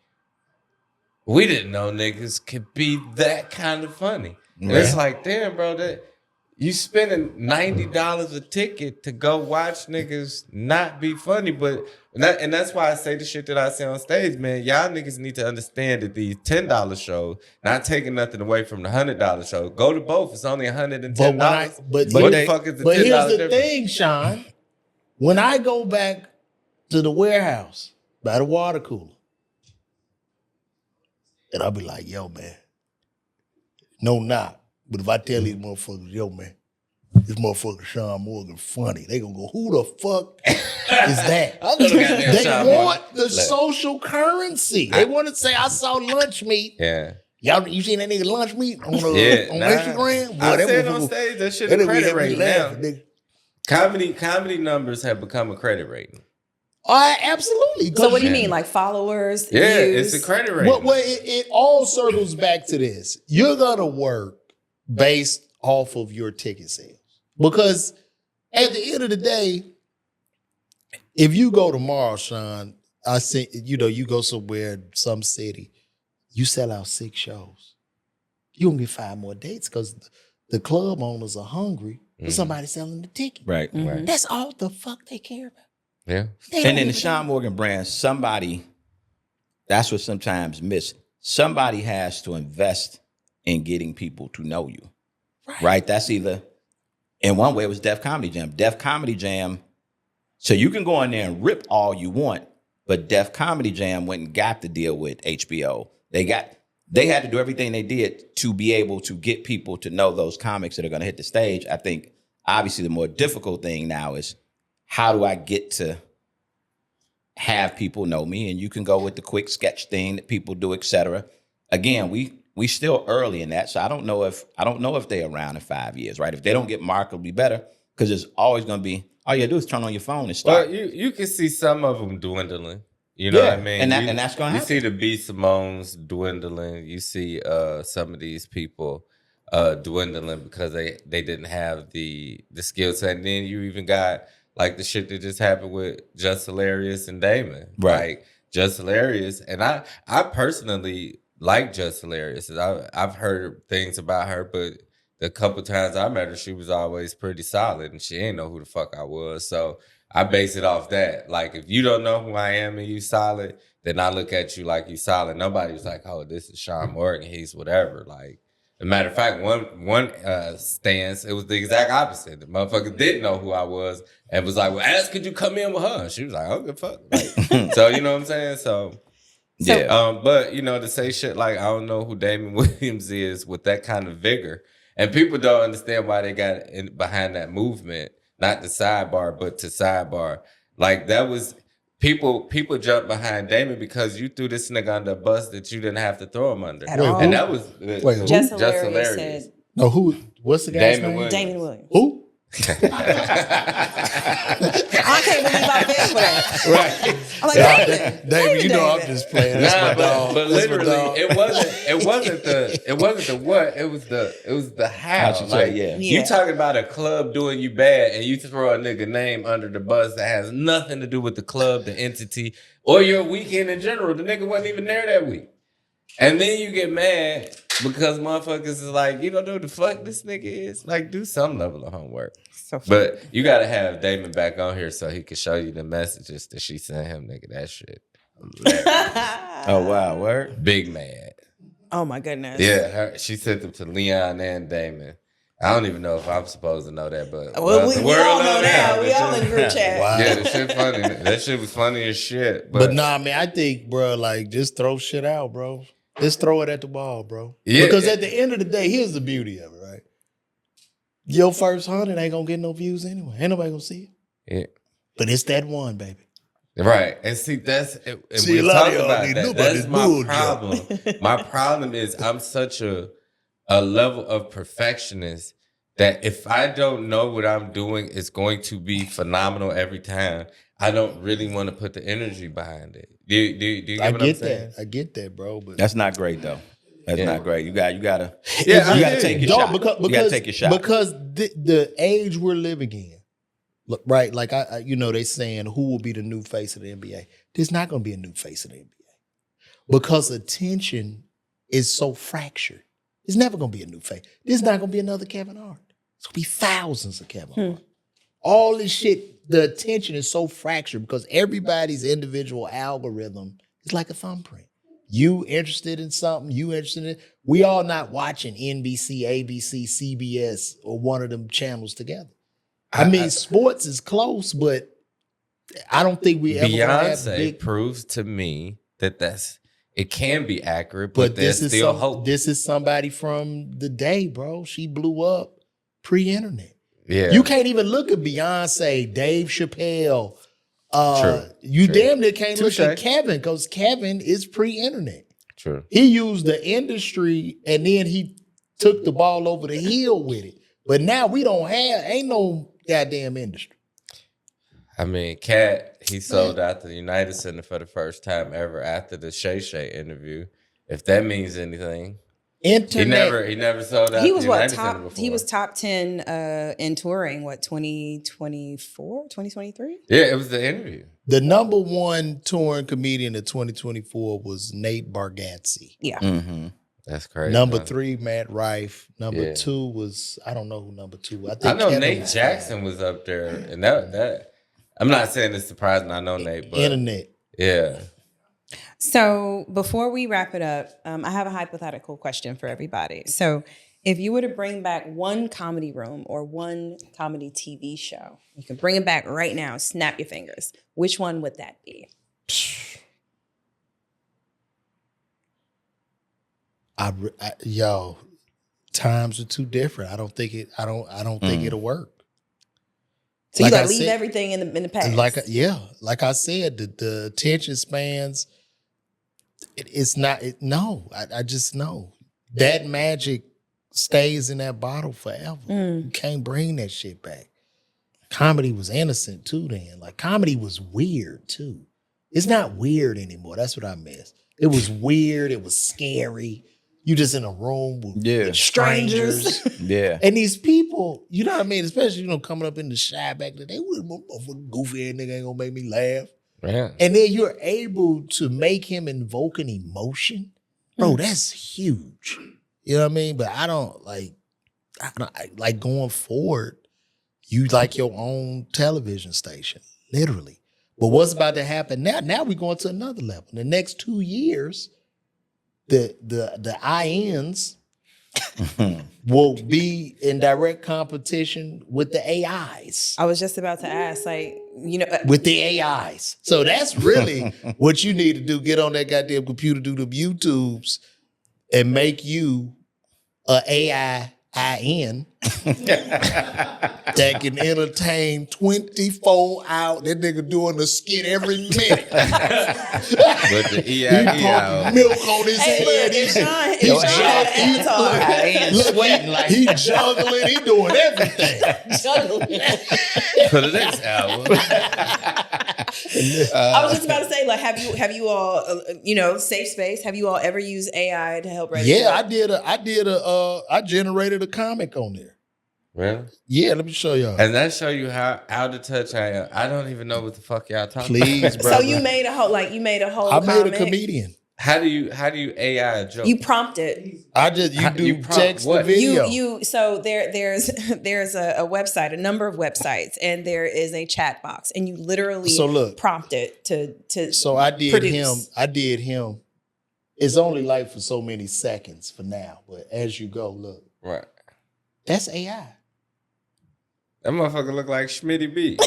we didn't know niggas could be that kind of funny. And it's like, damn, bro, that you spending $90 a ticket to go watch niggas not be funny. But and that's why I say the shit that I say on stage, man. Y'all niggas need to understand that these $10 shows, not taking nothing away from the $100 show. Go to both. It's only $110. But What here- the fuck is the $10 But here's the difference? thing, Sean. When I go back to the warehouse by the water cooler, and I'll be like, yo, man, no knock. But if I tell these motherfuckers, yo, man, this motherfucker Sean Morgan funny. They gonna go, who the fuck is that? I know the goddamn They Sean want Morgan. the social currency. They want to say, I saw lunch meat. Yeah. Y'all, you seen that nigga lunch meat on, Nah. Instagram? Boy, I that said on motherfucker- stage that shit that is nigga credit had me rating now. laughing, nigga. Comedy numbers have become a credit rating. Absolutely. So what do you mean, like followers? Yeah, views? it's a credit rating. Well, it all circles back to this. You're gonna work based off of your ticket sales. Because at the end of the day, if you go tomorrow, Sean, I say, you go somewhere, some city, you sell out 6 shows. You gonna get 5 more dates because the club owners are hungry for somebody selling the ticket. Right. Right. That's all the fuck they care about. Yeah. They don't And in the even- Sean Morgan brand, that's what sometimes miss. Somebody has to invest in getting people to know you. Right? That's either, in one way, it was Def Comedy Jam. Def Comedy Jam, so you can go in there and rip all you want, but Def Comedy Jam went and got the deal with HBO. They had to do everything they did to be able to get people to know those comics that are going to hit the stage. I think, obviously, the more difficult thing now is, how do I get to have people know me? And you can go with the quick sketch thing that people do, etc. Again, we still early in that, so I don't know if they're around in 5 years, right? If they don't get markedly better, because there's always going to be, all you gotta do is turn on your phone and start. Well, you can see some of them dwindling. You know what I mean? And that's going to happen. You see the B. Simones dwindling. You see some of these people dwindling because they didn't have the skill set. And then you even got like the shit that just happened with Just Hilarious and Damon. Right. Like Just Hilarious. And I personally like Just Hilarious. I've heard things about her, but the couple times I met her, she was always pretty solid and she ain't know who the fuck I was. So I base it off that. Like, if you don't know who I am and you solid, then I look at you like you solid. Nobody was like, oh, this is Sean Morgan. He's whatever. Like, as a matter of fact, one stance, it was the exact opposite. The motherfucker didn't know who I was and was like, well, Ask, could you come in with her? And she was like, oh, good fuck. Like, so, you know what I'm saying? So, yeah. But, to say shit like, I don't know who Damon Williams is with that kind of vigor. And people don't understand why they got behind that movement. Not the sidebar, but to sidebar. Like, that was people jumped behind Damon because you threw this nigga under a bus that you didn't have to throw him under. At all. And that was Wait, Just Just Hilarious Hilarious. said No, who? What's the guy's Damon name? Williams. Damon Williams. Who? I can't believe I fell for that. Right. I'm like, David, you know I'm David. just playing. That's my dog. but That's my literally, dog. it wasn't the what, it was the how. How'd you say, yeah. You Yeah. talking about a club doing you bad and you throw a nigga name under the bus that has nothing to do with the club, the entity, or your weekend in general. The nigga wasn't even there that week. And then you get mad because motherfuckers is like, you don't know who the fuck this nigga is. Like, do some level of homework. So funny. But you gotta have Damon back on here so he can show you the messages that she sent him, nigga. That shit. Oh, wow. Word? Big mad. Oh my goodness. Yeah, she sent them to Leon and Damon. I don't even know if I'm supposed to know that, but Well, we the all world know now. We all That in group chat. Wow. shit- Yeah, the shit funny. That shit was funny as shit. But nah, man, I think, bro, like, just throw shit out, bro. Just throw it at the wall, bro. Yeah. Because at the end of the day, here's the beauty of it, right? Your first 100 ain't gonna get no views anyway. Ain't nobody gonna see it. Yeah. But it's that one, baby. Right. And see, that's and See, a we lot talk of y'all about need that. nobody's That's my bullshit. problem. My problem is I'm such a level of perfectionist that if I don't know what I'm doing is going to be phenomenal every time, I don't really want to put the energy behind it. Do you get I what I'm get saying? that. I get that, bro. But That's not great, though. That's Yeah. not great. You gotta Yeah, you I gotta hear take you. your Dog, shot. because, You gotta take your shot. Because the age we're living in, look, right? Like I they saying who will be the new face of the NBA. There's not going to be a new face of the NBA because attention is so fractured. There's never going to be a new face. There's not going to be another Kevin Hart. It's going to be thousands of Kevin Hart. All this shit, the attention is so fractured because everybody's individual algorithm is like a thumbprint. You interested in something, you interested in it. We all not watching NBC, ABC, CBS, or one of them channels together. I mean, sports is close, but I don't think we ever gonna have Beyonce big. proves to me that it can be accurate, but, But there's still hope. This is somebody from the day, bro. She blew up pre-internet. Yeah. You can't even look at Beyonce, Dave Chappelle. You True. damn near can't Touche. look at Kevin because Kevin is pre-internet. True. He used the industry and then he took the ball over the hill with it. But now we ain't no goddamn industry. I mean, Cat, he sold out the United Center for the first time ever after the Shay Shay interview. If that means anything. Internet. He never sold out He the was United Center before. He was top 10 in touring, 2024, 2023? Yeah, it was the interview. The number one touring comedian of 2024 was Nate Bargatze. Yeah. Mm-hmm. That's crazy. Number man. 3, Matt Rife. Number Yeah. 2 was, I don't know who number 2. I think know Kevin Nate was Jackson was up there, and that I'm not saying it's surprising. I know Nate, but Internet. yeah. So before we wrap it up, I have a hypothetical question for everybody. So if you were to bring back one comedy room or one comedy TV show, you can bring it back right now, snap your fingers. Which one would that be? Yo, times are too different. I don't think think it'll work. So Like you I gotta leave said- everything in the past. Like I said, the attention spans. It's not. I just know that magic stays in that bottle forever. You can't bring that shit back. Comedy was innocent too. Then, like comedy was weird too. It's not weird anymore. That's what I miss. It was weird. It was scary. You just in a room with strangers. Yeah. And these people, you know what I mean? Especially, coming up in the shy back in the day, motherfucking goofy ass nigga ain't gonna make me laugh. Yeah. And then you're able to make him invoke an emotion. Bro, that's huge. You know what I mean? But I don't like going forward, you like your own television station, literally. But what's about to happen now? Now we're going to another level. In the next 2 years, the INs will be in direct competition with the AIs. I was just about to ask, With the AIs. So that's really what you need to do. Get on that goddamn computer, do the YouTubes, and make you a AI IN that can entertain 24 hours. That nigga doing a skit every minute. But the He EIE pumping milk on his head. He juggling. He doing everything. for the next hour. I was just about to say, have you all, safe space? Have you all ever used AI to help write? Yeah, I generated a comic on there. Really? Yeah, let me show y'all. And that show you how out of touch I am. I don't even know what the fuck y'all talking Please, about. brother. So you made a whole I made a comic. comedian. How do you AI a joke? You prompt it. I just How- do you prompt text what? the video. So there's a website, a number of websites, and there is a chat box, and you literally So look. prompt it to. So I did produce. him. It's only like for so many seconds for now, but as you go, look, Right. that's AI. That motherfucker look like Schmitty B. Does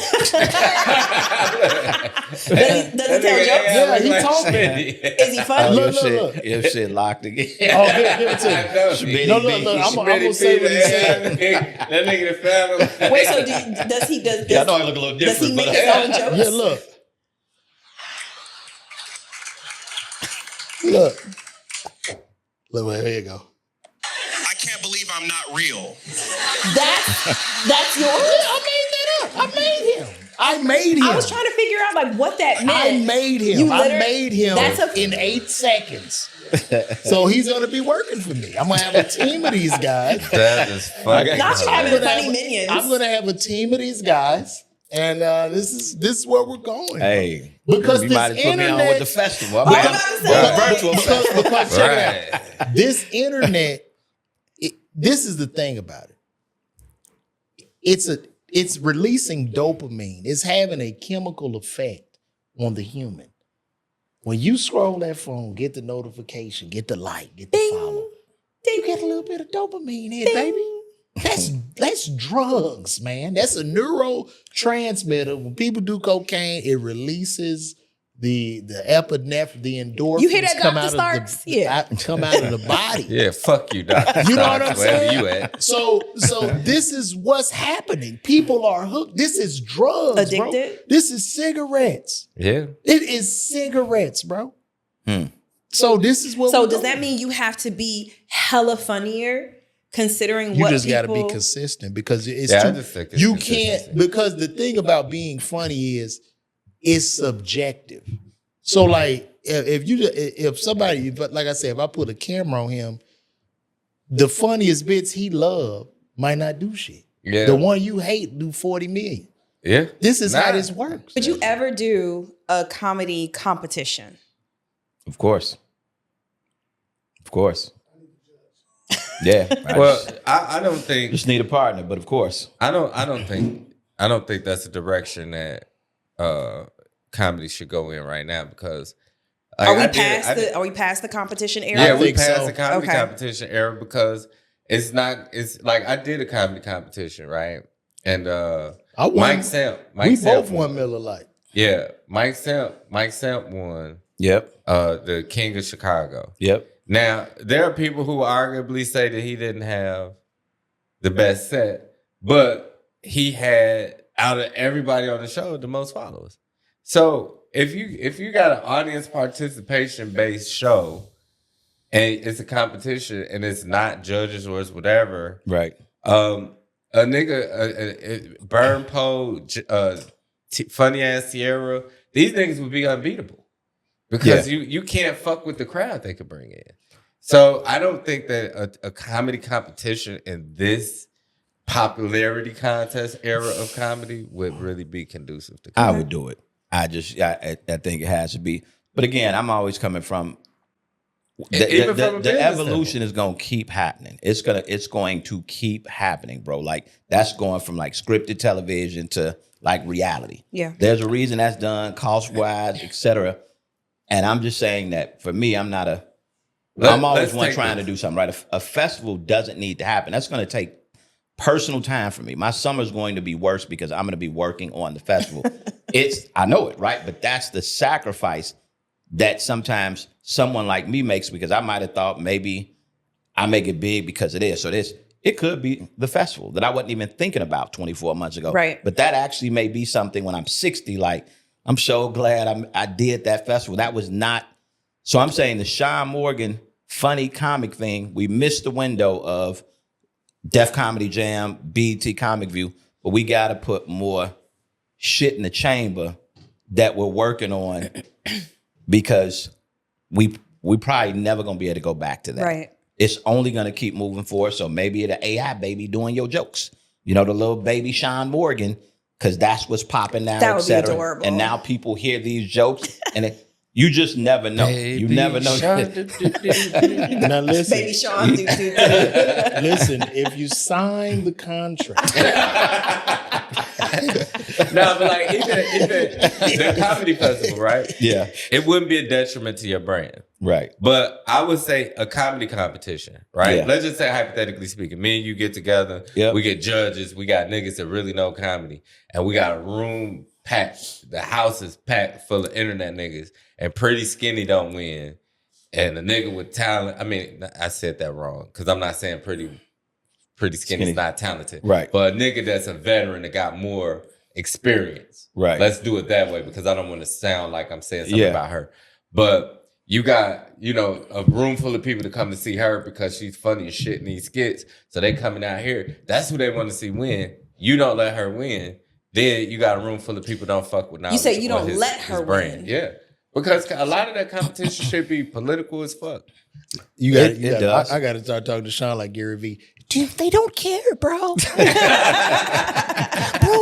he tell jokes? Yeah, he talking. Is he funny? Look. Your shit locked again. Oh, give it to me. No, look, I'm gonna say what he said. That nigga the family. Wait, so does he? Yeah, I know I look a little Does he different, make but his own jokes? Yeah, look. Look, here you go. I can't believe I'm not real. That's yours. I made that up. I made him. I was trying to figure out what that meant. I made him. You I literally- made him That's in 8 seconds. So he's gonna be working for me. I'm gonna have a team of these guys. That is fucking. Not you having gonna funny have- minions. I'm gonna have a team of these guys, and this is where we're going. Hey, Because you this might have put me on with internet- the festival. I was about to say, Virtual festival. Because check it out. Right. This internet, this is the thing about it. It's releasing dopamine. It's having a chemical effect on the human. When you scroll that phone, get the notification, get the like, get the follow, you get a little bit of dopamine in, baby. That's drugs, man. That's a neurotransmitter. When people do cocaine, it releases the epinephrine, the endorphins You hear that, come Dr. out Starks? of the Yeah. come out of the body. Yeah, fuck you, Dr. You know what I'm Starks, wherever saying? you at. So this is what's happening. People are hooked. This is drugs, Addicted? bro. This is cigarettes. Yeah. It is cigarettes, bro. So this is what. So we're does doing. that mean you have to be hella funnier considering You what just got to be people- consistent because it's Yeah, I too, just think it's you consistency. can't because the thing about being funny is it's subjective. So like if somebody, but like I said, if I put a camera on him, the funniest bits he loved might not do shit. Yeah. The one you hate do 40 million. Yeah. This is how Nah. this works. Would you ever do a comedy competition? Of course. Of course. Yeah. Well, I don't think just need a partner, but of course. I don't think that's the direction that comedy should go in right now because Are we past the competition era? Yeah, we think passed so. the comedy Okay. competition era because it's like I did a comedy competition, right? And I won. Mike Samp we both won. won Miller Lite. Yeah, Mike Samp won Yep. the King of Chicago. Yep. Now, there are people who arguably say that he didn't have the best set, but he had, out of everybody on the show, the most followers. So if you got an audience participation based show and it's a competition and it's not judges or it's whatever, Right. a nigga, Burn Poe, funny ass Sierra, these niggas would be unbeatable because you can't fuck with the crowd they could bring in. So I don't think that a comedy competition in this popularity contest era of comedy would really be conducive to I comedy. would do it. I think it has to be. But again, I'm always coming from Even from a the business evolution is going to keep happening. It's going to keep happening, bro. Like that's going from like scripted television to like reality. Yeah. There's a reason that's done, cost wise, etc. And I'm just saying that for me, I'm always let's one take trying this. to do something right. A festival doesn't need to happen. That's going to take personal time for me. My summer's going to be worse because I'm going to be working on the festival. I know it, right? But that's the sacrifice that sometimes someone like me makes because I might have thought maybe I make it big because it is. So it could be the festival that I wasn't even thinking about 24 months ago. Right. But that actually may be something when I'm 60, like, I'm so glad I did that festival. That was not. So I'm saying the Sean Morgan funny comic thing, we missed the window of Def Comedy Jam, BET Comic View, but we got to put more shit in the chamber that we're working on because we probably never going to be able to go back to that. Right. It's only going to keep moving forward. So maybe the AI baby doing your jokes, the little baby Sean Morgan, because that's what's popping now, That would be etc. adorable. And now people hear these jokes and you just never know. You never know. Now listen, Baby Sean, do. listen. If you sign the contract, No, but like even the comedy festival, right? Yeah. It wouldn't be a detriment to your brand. Right. But I would say a comedy competition, right? Yeah. Let's just say hypothetically speaking, me and you get together, Yep. we get judges, we got niggas that really know comedy, and we got a room packed. The house is packed full of internet niggas, and Pretty Skinny don't win. And the nigga with talent, I mean, I said that wrong, because I'm not saying Pretty Skinny's not talented. Right. But a nigga that's a veteran that got more experience. Right. Let's do it that way, because I don't want to sound like I'm saying something Yeah. about her. But you got, a room full of people to come to see her because she's funny as shit in these skits. So they coming out here. That's who they want to see win. You don't let her win. Then you got a room full of people don't fuck with knowledge. You say you or don't let her brand. win. Yeah. Because a lot of that competition should be political as fuck. you got. It does. I got to start talking to Sean like Gary Vee. Dude, they don't care, bro. Bro,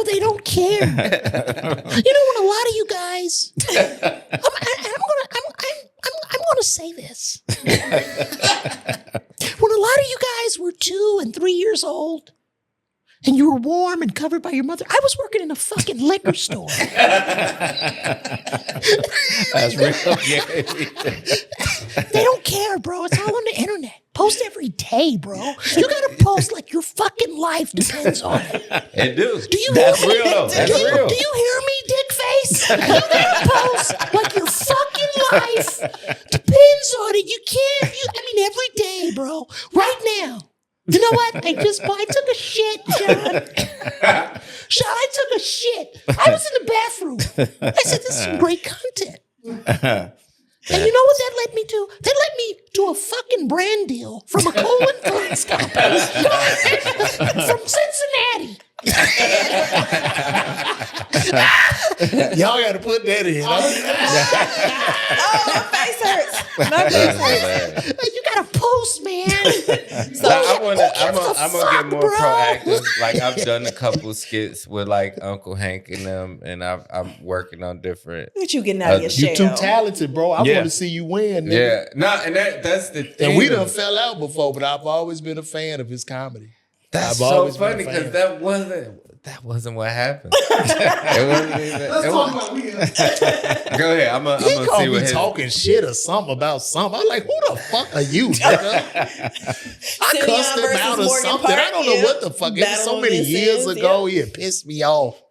they don't care. When a lot of you guys, I'm gonna say this. When a lot of you guys were 2 and 3 years old, and you were warm and covered by your mother, I was working in a fucking liquor store. That's real. They don't care, bro. It's all on the internet. Post every day, bro. You gotta post like your fucking life depends on it. It do. Do you That's hear me? real, though. That's do you, real. Do you hear me, dick face? You gotta post like your fucking life depends on it. You can't. Every day, bro. Right now. You know what? I took a shit, Sean. Sean, I took a shit. I was in the bathroom. I said, this is some great content. And you know what that led me to? That led me to a fucking brand deal from a colon cleanse company from Cincinnati. Y'all got to put that in. Oh, my face hurts. My face hurts. You got to post, man. So I'm gonna get more proactive. Like I've done a couple skits with like Uncle Hank and them, and I'm working on different. Look at you getting out of your You shell. too talented, bro. I want to see you win. Nigga. Yeah, no, and that's the thing. And we done fell out before, but I've always been a fan of his comedy. That's I've so always been a funny fan. because that wasn't what happened. It wasn't even. Let's talk about weird. Go ahead. I'm gonna He see called what me his. talking shit or something about something. I'm like, who the fuck are you, nigga? I cussed him out or Morgan something. I don't know what the fuck. It was Battle so of many the years Sins, ago. He had pissed me off.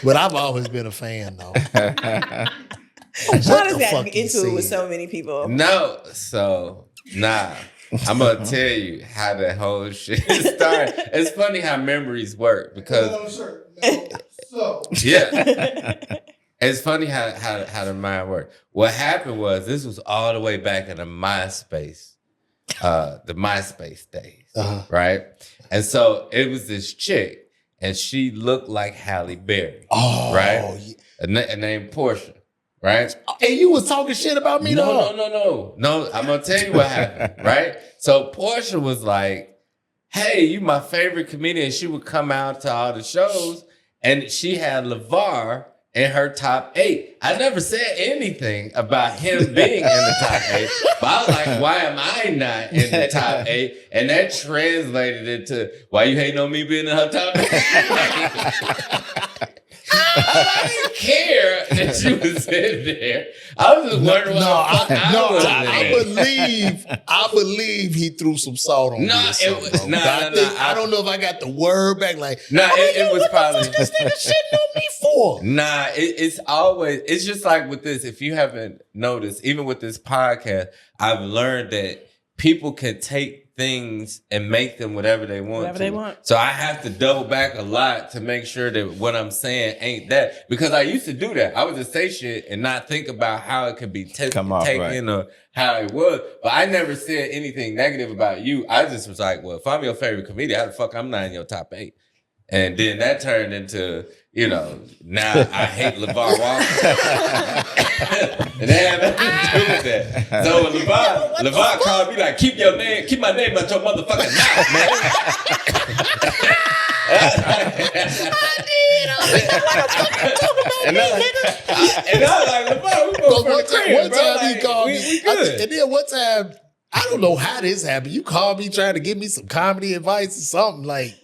But I've always been a fan, though. Sean has the gotten fuck you into it with said? so many people. No, so nah. I'm gonna tell you how the whole shit started. It's funny how memories work because yeah, it's funny how the mind works. What happened was this was all the way back in the MySpace days, right? And so it was this chick, and she looked like Halle Berry, right? A name Portia. Right? And you was talking shit about me, though. No, I'm gonna tell you what happened, right? So Portia was like, hey, you my favorite comedian. She would come out to all the shows, and she had Lavar in her top 8. I never said anything about him being in the top 8, but I was like, why am I not in the top 8? And that translated into, why you hating on me being in her top 8? I didn't care that she was in there. I was just wondering why I believe he threw some salt on me. I don't know if I got the word back. Like, it was probably this nigga shitting on me for. It's just like with this. If you haven't noticed, even with this podcast, I've learned that people can take things and make them whatever they want. So I have to double back a lot to make sure that what I'm saying ain't that. Because I used to do that. I would just say shit and not think about how it could be taken or how it was. But I never said anything negative about you. I just was like, well, if I'm your favorite comedian, how the fuck I'm not in your top 8? And then that turned into, now I hate Lavar Walker. And that had nothing to do with that. So when Lavar called me like, keep my name out your motherfucking mouth, man. And I was like, Lavar, we both from the crib, one bro. time he called me. We good. And then one time, I don't know how this happened. You called me trying to give me some comedy advice or something like.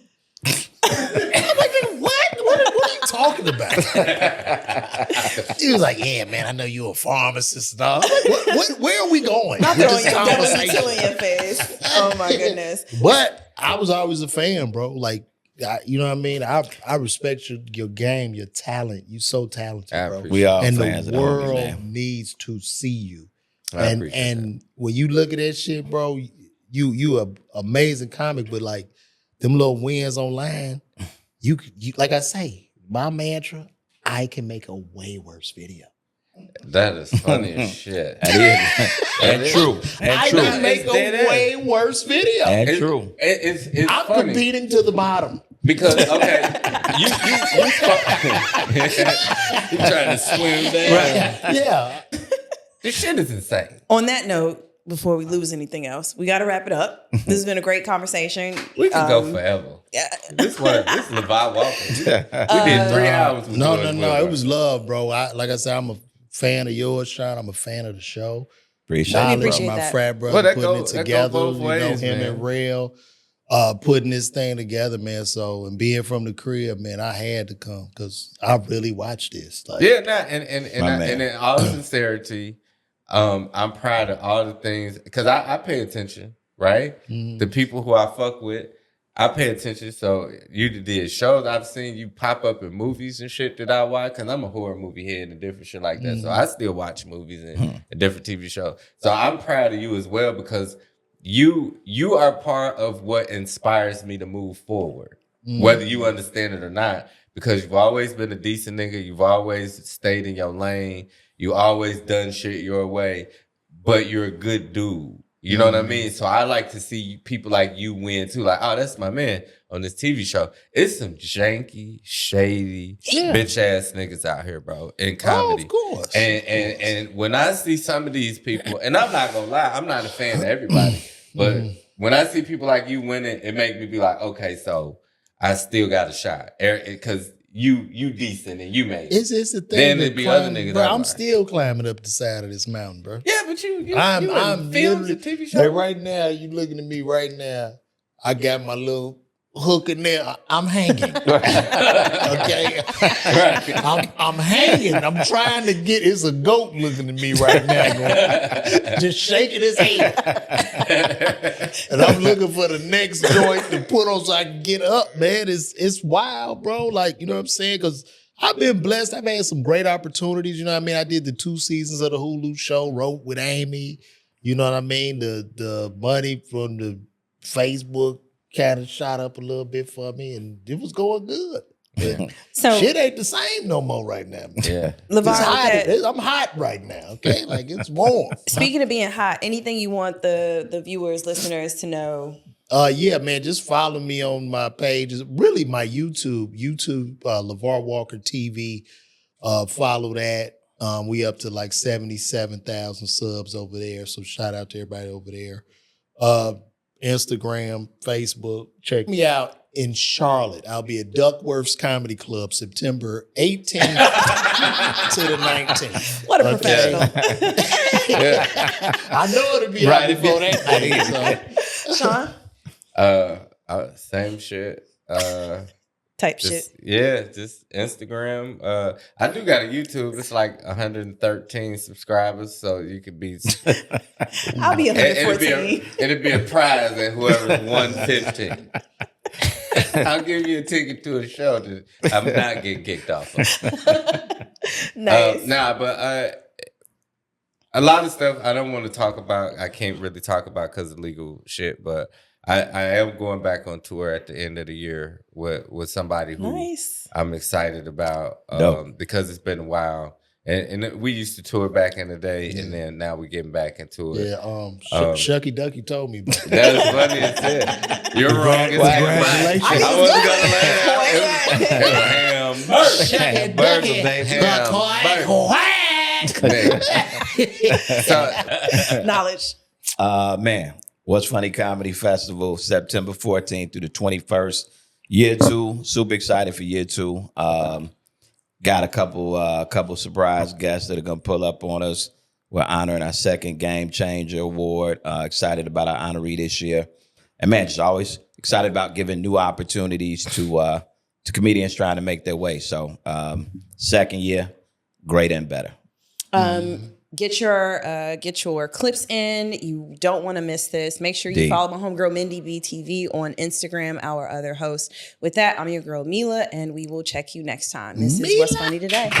I'm like, what are you talking about? He was like, yeah, man, I know you're a pharmacist and all. I'm like, where are we going? Not with throwing this your conversation? in your face. Oh my goodness. But I was always a fan, bro. Like, you know what I mean? I respect your game, your talent. You so talented, bro. We all and fans the of the homies, world man. needs to see you. I appreciate And when you look at that shit, bro, you a amazing comic, but like them little wins online, you like I say, my mantra, I can make a way worse video. That is funny as shit. And true. I can make a way worse video. And true. It's I'm funny. competing to the bottom. Because you trying to swim there. Right. Yeah. This shit is insane. On that note, before we lose anything else, we got to wrap it up. This has been a great conversation. We could go forever. Yeah. This Lavar Walker. We did 3 hours. with No. George It Will. was love, bro. Like I said, I'm a fan of yours, Sean. I'm a fan of the show. Appreciate it. Knowledge, appreciate my that. frat brother Well, that putting go- it that go together. both ways, him man. and Rail putting this thing together, man. So, and being from the crib, man, I had to come because I really watched this. Like, Yeah, My man. and in all sincerity, I'm proud of all the things because I pay attention, right? Mhm. The people who I fuck with, I pay attention. So you did shows. I've seen you pop up in movies and shit that I watch because I'm a horror movie head and different shit like that. So I still watch movies and different TV shows. So I'm proud of you as well because you are part of what inspires me to move forward, whether you understand it or not. Because you've always been a decent nigga. You've always stayed in your lane. You always done shit your way, but you're a good dude. You know what I mean? So I like to see people like you win too. Like, oh, that's my man on this TV show. It's some janky, shady, bitch ass niggas out here, bro, in comedy. Oh, of course. And when I see some of these people, and I'm not gonna lie, I'm not a fan of everybody, but when I see people like you winning, it make me be like, okay, so I still got a shot because you decent and you made it. It's the thing. Then there'd be other niggas. Bro, I'm still climbing up the side of this mountain, bro. Yeah, but you I'm films literally, and TV shows. like right now, you looking at me right now. I got my little hook in there. I'm hanging. Okay, I'm hanging. I'm trying to get. It's a goat looking at me right now, going, just shaking his head, and I'm looking for the next joint to put on so I can get up. Man, it's wild, bro. Like, you know what I'm saying? Because I've been blessed. I've had some great opportunities. You know what I mean? I did the 2 seasons of the Hulu show, wrote with Amy. You know what I mean? The money from the Facebook kind of shot up a little bit for me, and it was going good. But So shit ain't the same no more right now. Yeah. LeVar, It's hot. okay. I'm hot right now. Okay, like it's warm. Speaking of being hot, anything you want the viewers, listeners to know? Yeah, man, just follow me on my pages. Really, my YouTube, Lavar Walker TV. Follow that. We up to like 77,000 subs over there. So shout out to everybody over there. Instagram, Facebook. Check me out in Charlotte. I'll be at Duckworth's Comedy Club September 18th to the 19th. What a professional. I know it'll be right before that day. So. Sean? Same shit. Type Just, shit. yeah, just Instagram. I do got a YouTube. It's like 113 subscribers, so you could be. I'll be 114. It'd be a prize at whoever's 115. I'll give you a ticket to a show that I'm not getting kicked off of. Nice. But a lot of stuff I don't want to talk about. I can't really talk about because of legal shit, but I am going back on tour at the end of the year with somebody who Nice. I'm excited about because it's been a while. And we used to tour back in the day, and then now we're getting back into it. Yeah, Shucky Ducky told me about that. That is funny as shit. You're wrong. Congratulations. I wasn't gonna let Knowledge. Man, What's Funny Comedy Festival, September 14th through the 21st. Year 2, super excited for year 2. Got a couple surprise guests that are gonna pull up on us. We're honoring our second Game Changer Award. Excited about our honoree this year, and man, just always excited about giving new opportunities to comedians trying to make their way. So, second year, greater and better. Get your clips in. You don't want to miss this. Make sure you follow my homegirl Mindy BTV on Instagram, our other host. With that, I'm your girl Mila, and we will check you next time. This is What's Funny Today.